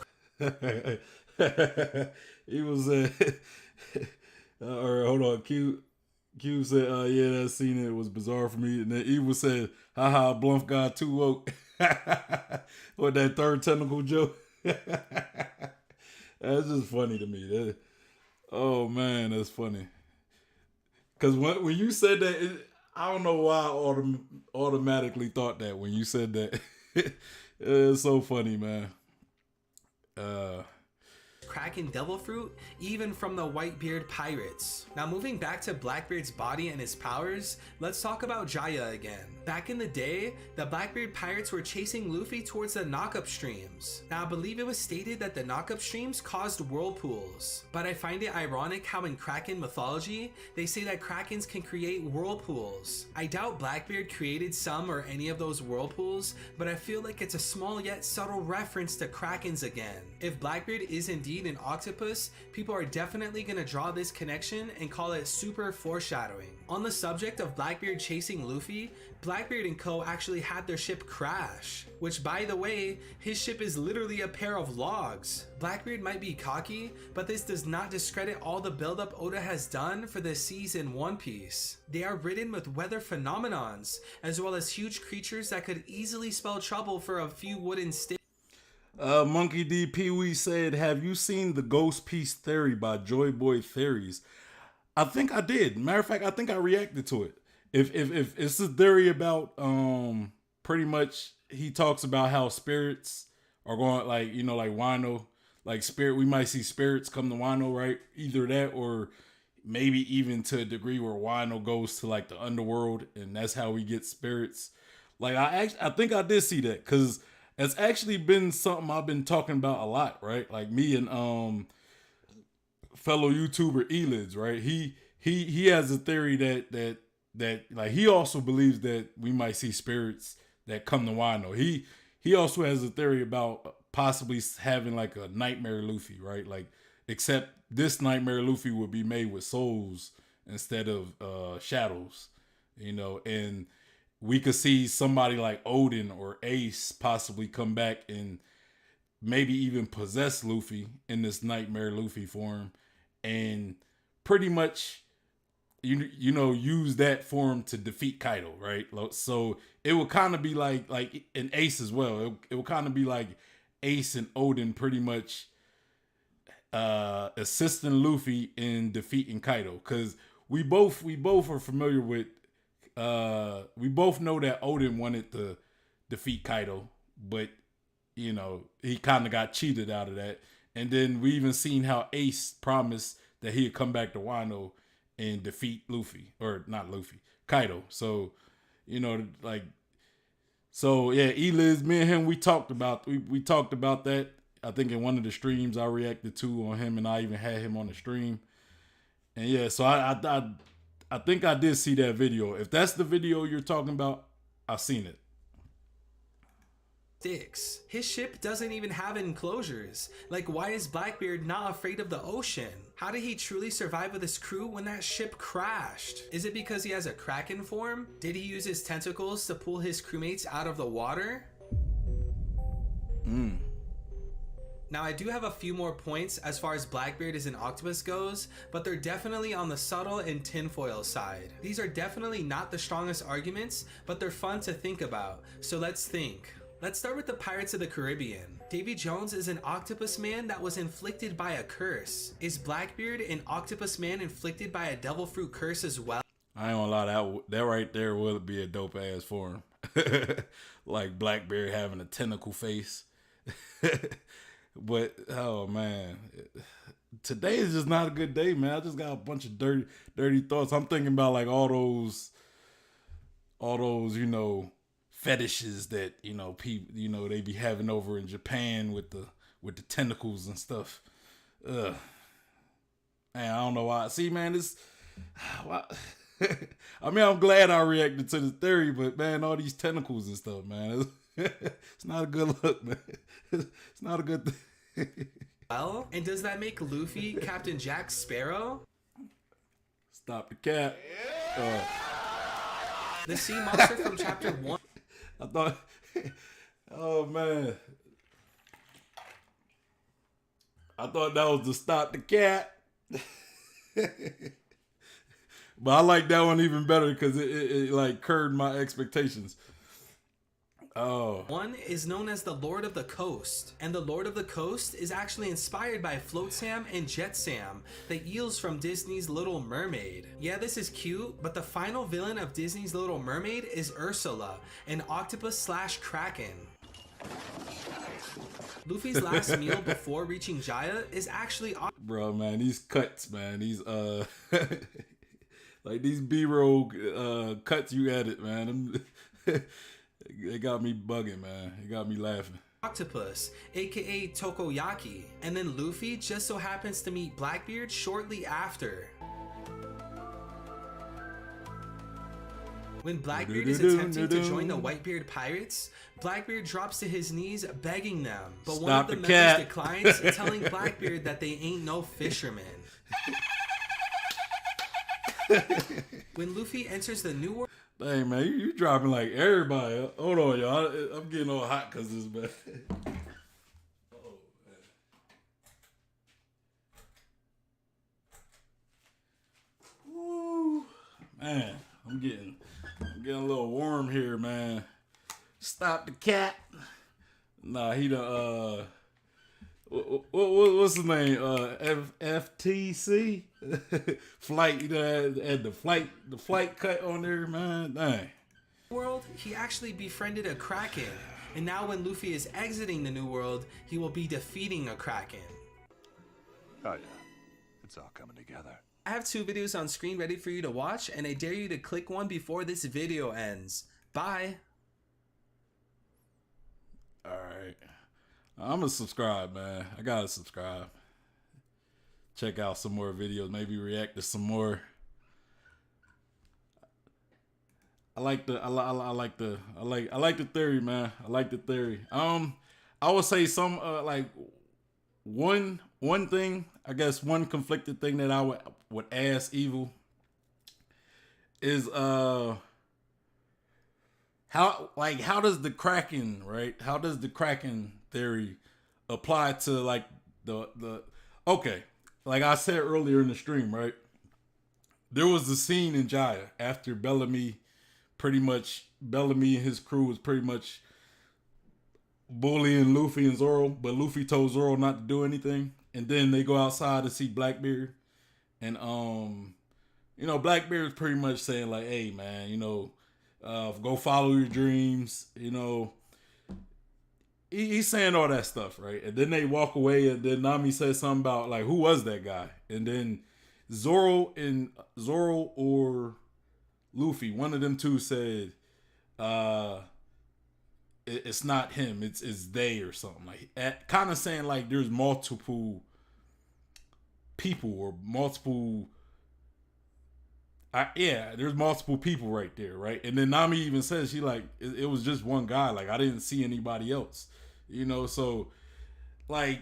He was or hold on, Q said, yeah, that scene, it was bizarre for me. And then Evil said, haha, Bluff got too woke. What, that 3rd tentacle joke? That's just funny to me. Oh man, that's funny. Because when you said that, I don't know why I automatically thought that when you said that. It's so funny, man. Kraken devil fruit, even from the Whitebeard pirates. Now moving back to Blackbeard's body and his powers, let's talk about Jaya again. Back in the day, the Blackbeard pirates were chasing Luffy towards the knock-up streams. Now I believe it was stated that the knock-up streams caused whirlpools, but I find it ironic how in Kraken mythology, they say that Krakens can create whirlpools. I doubt Blackbeard created some or any of those whirlpools, but I feel like it's a small yet subtle reference to Krakens again. If Blackbeard is indeed an octopus, people are definitely gonna draw this connection and call it super foreshadowing. On the subject of Blackbeard chasing Luffy, Blackbeard and co actually had their ship crash, which by the way, his ship is literally a pair of logs. Blackbeard might be cocky, but this does not discredit all the buildup Oda has done for the seas in One Piece. They are ridden with weather phenomenons, as well as huge creatures that could easily spell trouble for a few wooden sticks. Monkey D. Pee Wee said, have you seen the Ghost Piece Theory by Joy Boy Theories? I think I did. Matter of fact, I think I reacted to it. If it's a theory about pretty much he talks about how spirits are going, like, you know, like Wano, like spirit, we might see spirits come to Wano, right? Either that or maybe even to a degree where Wano goes to like the underworld and that's how we get spirits. Like I think I did see that, because it's actually been something I've been talking about a lot, right? Like me and fellow YouTuber Elids, right? He has a theory that like he also believes that we might see spirits that come to Wano. He also has a theory about possibly having like a Nightmare Luffy, right? Like, except this Nightmare Luffy would be made with souls instead of shadows, you know, and we could see somebody like Odin or Ace possibly come back and maybe even possess Luffy in this Nightmare Luffy form and pretty much, you know, use that form to defeat Kaido, right? So it would kind of be like an Ace as well. It would kind of be like Ace and Odin pretty much assisting Luffy in defeating Kaido, because we both are familiar with we both know that Odin wanted to defeat Kaido, but you know, he kind of got cheated out of that. And then we even seen how Ace promised that he'd come back to Wano and defeat Luffy, or not Luffy, Kaido. So, you know, like, so yeah, Eliz, me and him, we talked about that. I think in one of the streams I reacted to on him, and I even had him on the stream. And yeah, so I think I did see that video. If that's the video you're talking about, I've seen it. His ship doesn't even have enclosures. Like, why is Blackbeard not afraid of the ocean? How did he truly survive with his crew when that ship crashed? Is it because he has a Kraken form? Did he use his tentacles to pull his crewmates out of the water? Now, I do have a few more points as far as Blackbeard as an octopus goes, but they're definitely on the subtle and tinfoil side. These are definitely not the strongest arguments, but they're fun to think about. So let's think. Let's start with the Pirates of the Caribbean. Davy Jones is an octopus man that was inflicted by a curse. Is Blackbeard an octopus man inflicted by a devil fruit curse as well? I ain't gonna lie, that right there will be a dope ass form. Like Blackbeard having a tentacle face. But oh man, today is just not a good day, man. I just got a bunch of dirty thoughts. I'm thinking about like all those, you know, fetishes that, you know, people, you know, they be having over in Japan with the tentacles and stuff. Man, I don't know why. See, man, this. I mean, I'm glad I reacted to the theory, but man, all these tentacles and stuff, man, it's not a good look, man. It's not a good thing. Well, and does that make Luffy Captain Jack Sparrow? Stop the cat. The sea monster from chapter 1. I thought, oh man, I thought that was the stop the cat. But I like that one even better because it like curbed my expectations. Oh. One is known as the Lord of the Coast, and the Lord of the Coast is actually inspired by Float Sam and Jet Sam, the eels from Disney's Little Mermaid. Yeah, this is cute, but the final villain of Disney's Little Mermaid is Ursula, an octopus slash kraken. Luffy's last meal before reaching Jaya is actually Bro, man, these cuts, man, these like these B-roll cuts you added, man. They got me bugging, man. It got me laughing. Octopus, aka Tokoyaki, and then Luffy just so happens to meet Blackbeard shortly after. When Blackbeard is attempting to join the Whitebeard pirates, Blackbeard drops to his knees begging them, but one of the members declines, telling Blackbeard that they ain't no fishermen. When Luffy enters the New World... Dang, man, you dropping like everybody. Hold on, y'all. I'm getting all hot because this, man. Oh, man. Woo. Man, I'm getting a little warm here, man. Stop the cat. Nah, he the what's his name? FTC flight. You know, had the flight cut on there, man. Dang. World, he actually befriended a Kraken, and now when Luffy is exiting the New World, he will be defeating a Kraken. Oh yeah, it's all coming together. I have 2 videos on screen ready for you to watch, and I dare you to click one before this video ends. Bye. All right. I'm gonna subscribe, man. I gotta subscribe. Check out some more videos. Maybe react to some more. I like the theory, man. I like the theory. I would say some like one thing. I guess one conflicted thing that I would ask Evil is how does the Kraken, right? How does the Kraken theory apply to like the okay, like I said earlier in the stream, right? There was a scene in Jaya after Bellamy and his crew was pretty much bullying Luffy and Zoro, but Luffy told Zoro not to do anything, and then they go outside to see Blackbeard, and you know, Blackbeard's pretty much saying like, hey man, you know, go follow your dreams, you know. He's saying all that stuff, right? And then they walk away, and then Nami says something about like, who was that guy? And then Zoro or Luffy, one of them two said, it's not him, it's they or something, like kind of saying like there's multiple people or multiple. There's multiple people right there, right? And then Nami even says she like it was just one guy, like I didn't see anybody else, you know. So like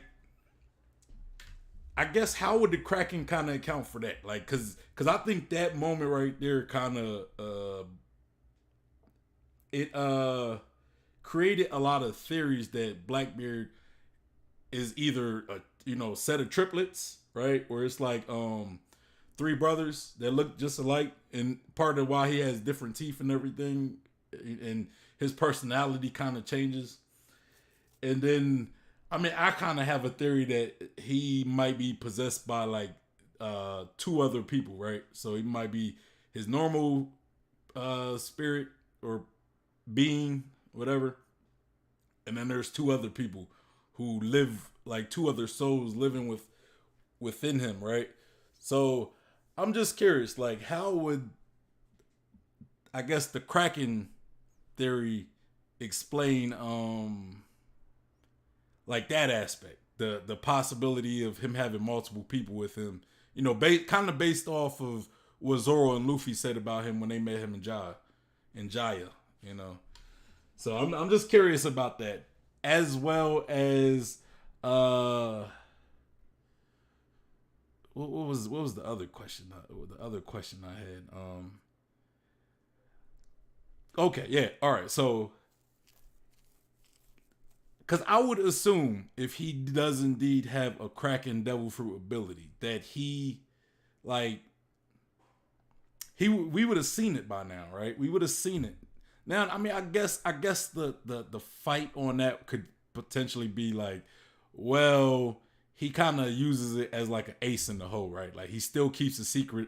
I guess how would the Kraken kind of account for that? Like cause I think that moment right there kind of it created a lot of theories that Blackbeard is either a, you know, set of triplets, right? Where it's like 3 brothers that look just alike, and part of why he has different teeth and everything, and his personality kind of changes. And then, I mean, I kind of have a theory that he might be possessed by like 2 other people, right? So he might be his normal spirit or being, whatever. And then there's 2 other people who live, like 2 other souls living within him, right? So I'm just curious, like how would, I guess, the Kraken theory explain like that aspect, the possibility of him having multiple people with him, you know, kind of based off of what Zoro and Luffy said about him when they met him in Jaya, you know. So I'm just curious about that, as well as what was the other question? The other question I had. Okay, yeah, all right. So, because I would assume if he does indeed have a Kraken Devil Fruit ability, that we would have seen it by now, right? We would have seen it. Now, I mean, I guess the fight on that could potentially be like, well, he kind of uses it as like an ace in the hole, right? Like he still keeps a secret,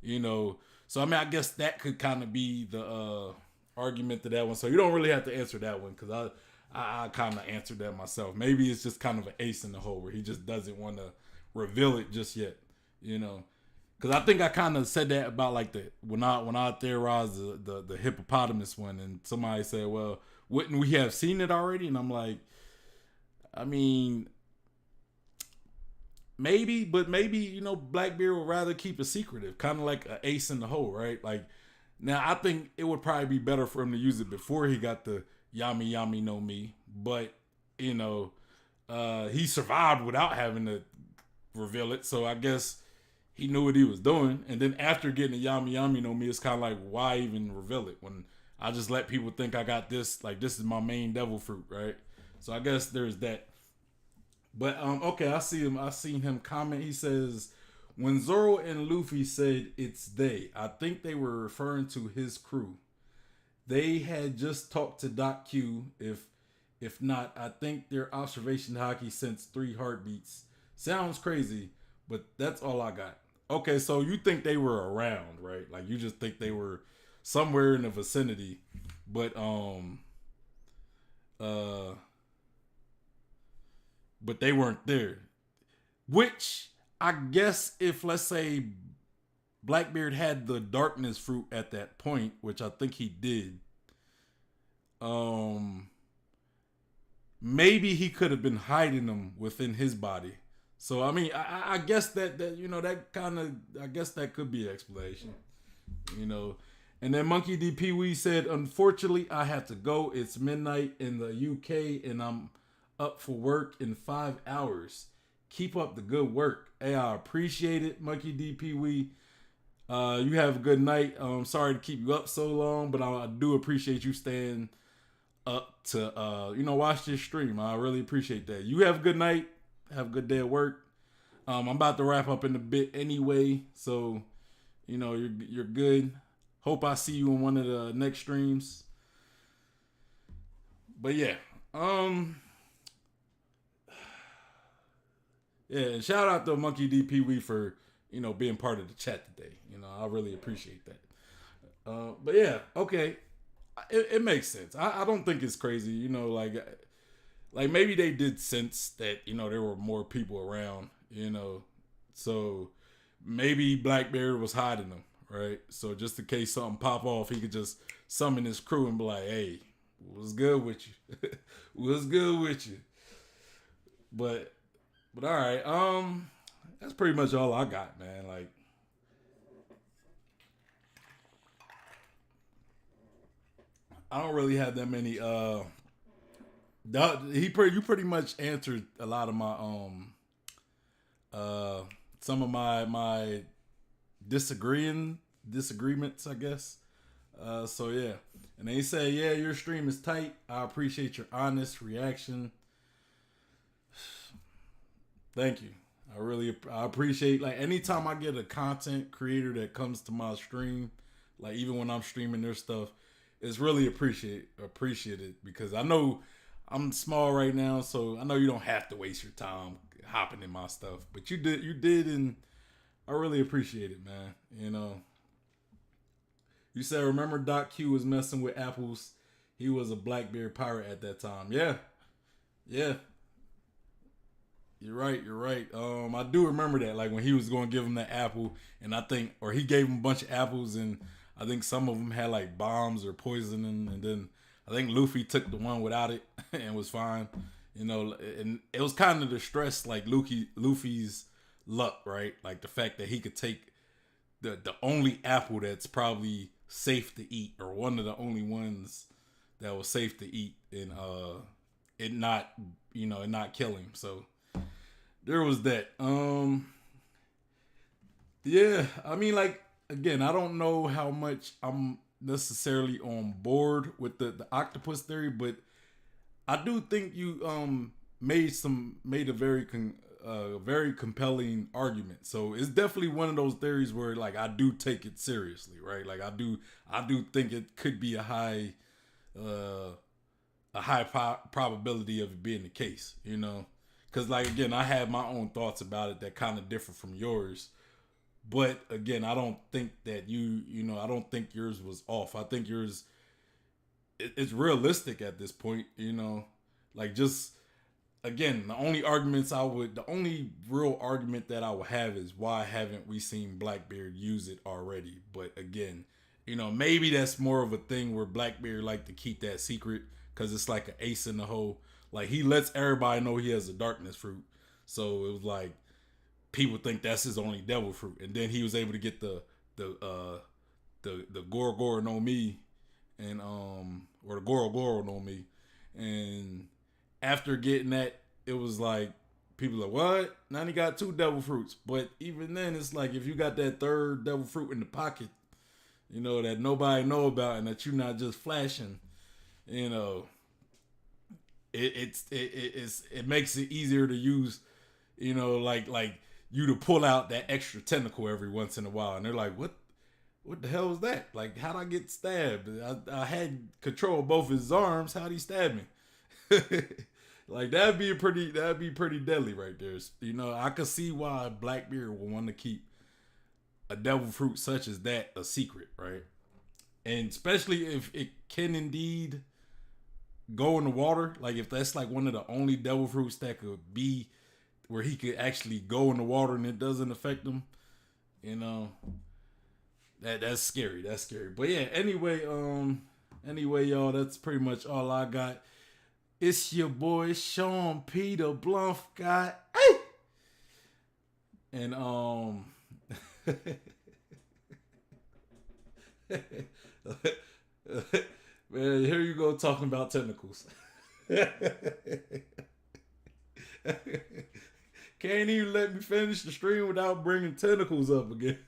you know. So I mean, I guess that could kind of be the argument to that one. So you don't really have to answer that one, because I kind of answered that myself. Maybe it's just kind of an ace in the hole where he just doesn't want to reveal it just yet, you know. Because I think I kind of said that about like when I theorized the hippopotamus one, and somebody said, well, wouldn't we have seen it already? And I'm like, I mean, maybe, but maybe, you know, Blackbeard would rather keep it secretive, kind of like an ace in the hole, right? Like, now I think it would probably be better for him to use it before he got the Yami Yami no Mi, but, you know, he survived without having to reveal it, so I guess he knew what he was doing. And then after getting the Yami Yami no Mi, it's kind of like, why even reveal it when I just let people think I got this? Like, this is my main devil fruit, right? So I guess there's that. But okay, I seen him comment. He says, when Zoro and Luffy said it's they, I think they were referring to his crew. They had just talked to Doc Q. If not, I think their observation hockey since 3 heartbeats. Sounds crazy, but that's all I got. Okay, so you think they were around, right? Like, you just think they were somewhere in the vicinity, but they weren't there. Which I guess if, let's say, Blackbeard had the darkness fruit at that point, which I think he did, maybe he could have been hiding them within his body. So I mean, I guess that you know, that kind of, I guess that could be an explanation, you know. And then Monkey D. Pee Wee said, unfortunately, I have to go. It's midnight in the UK, and I'm up for work in 5 hours. Keep up the good work. Hey, I appreciate it, Monkey D. Pee Wee. You have a good night. Sorry to keep you up so long, but I do appreciate you staying up to you know, watch this stream. I really appreciate that. You have a good night. Have a good day at work. I'm about to wrap up in a bit anyway, so you know, you're good. Hope I see you in one of the next streams. But yeah, yeah, and shout out to Monkey D. Pee Wee for, you know, being part of the chat today. You know, I really appreciate that. But yeah, okay, it makes sense. I don't think it's crazy. You know, like maybe they did sense that, you know, there were more people around, you know, so maybe Blackbeard was hiding them, right? So just in case something pop off, he could just summon his crew and be like, hey, what's good with you? What's good with you? But all right, that's pretty much all I got, man. Like, I don't really have that many you pretty much answered a lot of my some of my disagreements, I guess. So yeah. And they say, yeah, your stream is tight. I appreciate your honest reaction. Thank you. I appreciate, like, anytime I get a content creator that comes to my stream, like even when I'm streaming their stuff, it's really appreciated because I know I'm small right now, so I know you don't have to waste your time hopping in my stuff, but you did, and I really appreciate it, man. You know, you said, remember Doc Q was messing with apples. He was a Blackbeard pirate at that time. Yeah. You're right. I do remember that, like when he was going to give him that apple, and or he gave him a bunch of apples, and I think some of them had like bombs or poison, and then I think Luffy took the one without it and was fine, you know. And it was kind of the stress, like Luffy's luck, right? Like the fact that he could take the only apple that's probably safe to eat, or one of the only ones that was safe to eat, and it not kill him. So there was that. Yeah, I mean, like, again, I don't know how much I'm necessarily on board with the octopus theory, but I do think you made a very compelling argument. So it's definitely one of those theories where, like, I do take it seriously, right? Like I do think it could be a high probability of it being the case, you know. Because, like, again, I have my own thoughts about it that kind of differ from yours. But, again, I don't think that I don't think yours was off. I think yours, it's realistic at this point, you know. Like, just again, the only real argument that I would have is why haven't we seen Blackbeard use it already? But again, maybe that's more of a thing where Blackbeard like to keep that secret because it's like an ace in the hole. Like, he lets everybody know he has a darkness fruit, so it was like people think that's his only devil fruit, and then he was able to get the Goro no Mi, and or the Goro no Mi, and after getting that, it was like people like, what? Now he got 2 devil fruits. But even then, it's like if you got that 3rd devil fruit in the pocket, that nobody know about and that you're not just flashing, it makes it easier to use, like you to pull out that extra tentacle every once in a while, and they're like, what the hell was that? Like, how'd I get stabbed? I had control of both his arms. How'd he stab me? Like, that'd be pretty deadly right there. I could see why Blackbeard would want to keep a devil fruit such as that a secret, right? And especially if it can indeed go in the water, like if that's like one of the only devil fruits that could be where he could actually go in the water and it doesn't affect him, that's scary. That's scary. But yeah, anyway, y'all, that's pretty much all I got. It's your boy Sean Peter Blunt guy. Hey! And man, here you go talking about tentacles. Can't even let me finish the stream without bringing tentacles up again.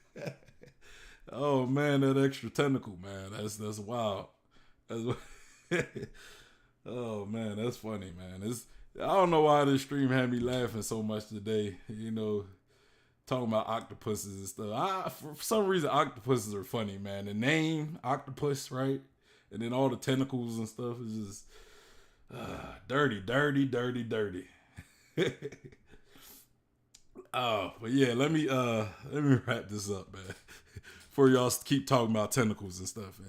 Oh man, that extra tentacle, man. That's wild. Oh man, that's funny, man. I don't know why this stream had me laughing so much today. Talking about octopuses and stuff. For some reason, octopuses are funny, man. The name octopus, right? And then all the tentacles and stuff is just dirty. Oh, but yeah, let me wrap this up, man. Before y'all keep talking about tentacles and stuff,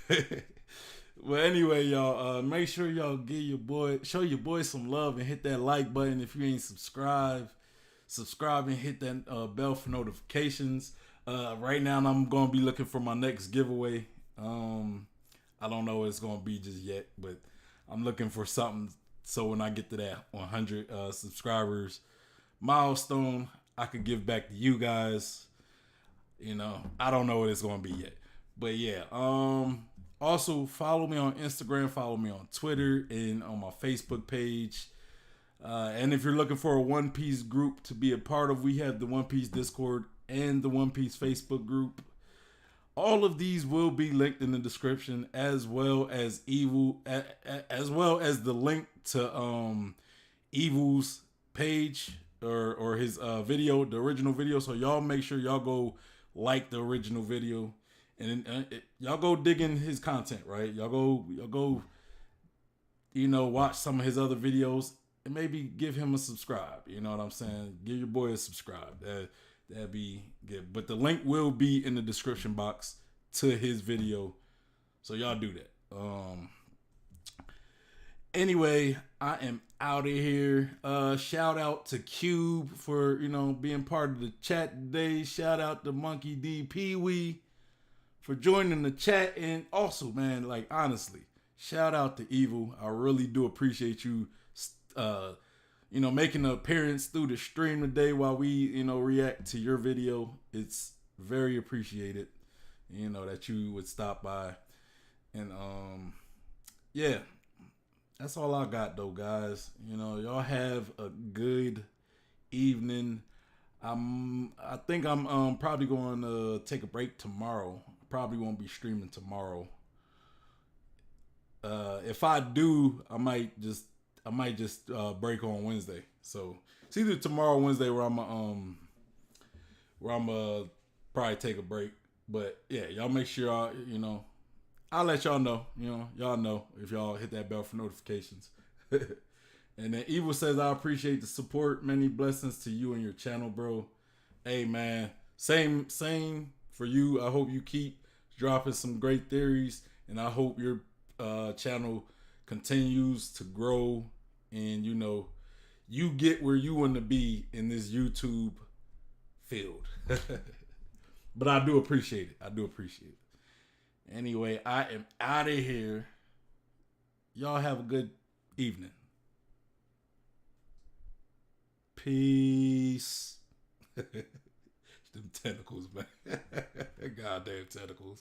man. Well, anyway, y'all, make sure y'all show your boy some love and hit that like button. If you ain't subscribe and hit that bell for notifications. Right now, I'm gonna be looking for my next giveaway. I don't know what it's gonna be just yet, but I'm looking for something so when I get to that 100 subscribers milestone, I could give back to you guys. I don't know what it's gonna be yet, but yeah. Also, follow me on Instagram, follow me on Twitter, and on my Facebook page. And if you're looking for a One Piece group to be a part of, we have the One Piece Discord and the One Piece Facebook group. All of these will be linked in the description, as well as as well as the link to Evil's page or his video, the original video. So y'all make sure y'all go like the original video. And y'all go dig in his content, right? Y'all go, watch some of his other videos and maybe give him a subscribe. You know what I'm saying? Give your boy a subscribe. That'd be good. But the link will be in the description box to his video, so y'all do that. Anyway, I am out of here. Shout out to Cube for being part of the chat today. Shout out to Monkey D Pee Wee for joining the chat. And also, man, like, honestly, shout out to Evil. I really do appreciate you, making an appearance through the stream today while we, react to your video. It's very appreciated, that you would stop by. And, yeah, that's all I got, though, guys. Y'all have a good evening. I think I'm probably going to take a break tomorrow. Probably won't be streaming tomorrow. If I do, I might just break on Wednesday. So it's either tomorrow or Wednesday where I'm probably take a break. But yeah, y'all make sure I'll let y'all know. Y'all know if y'all hit that bell for notifications. And then Evil says, I appreciate the support. Many blessings to you and your channel, bro. Hey man, same for you. I hope you keep dropping some great theories, and I hope your channel continues to grow and you know, you get where you want to be in this YouTube field. But I do appreciate it. I do appreciate it. Anyway, I am out of here. Y'all have a good evening. Peace. Them tentacles, man. Goddamn tentacles.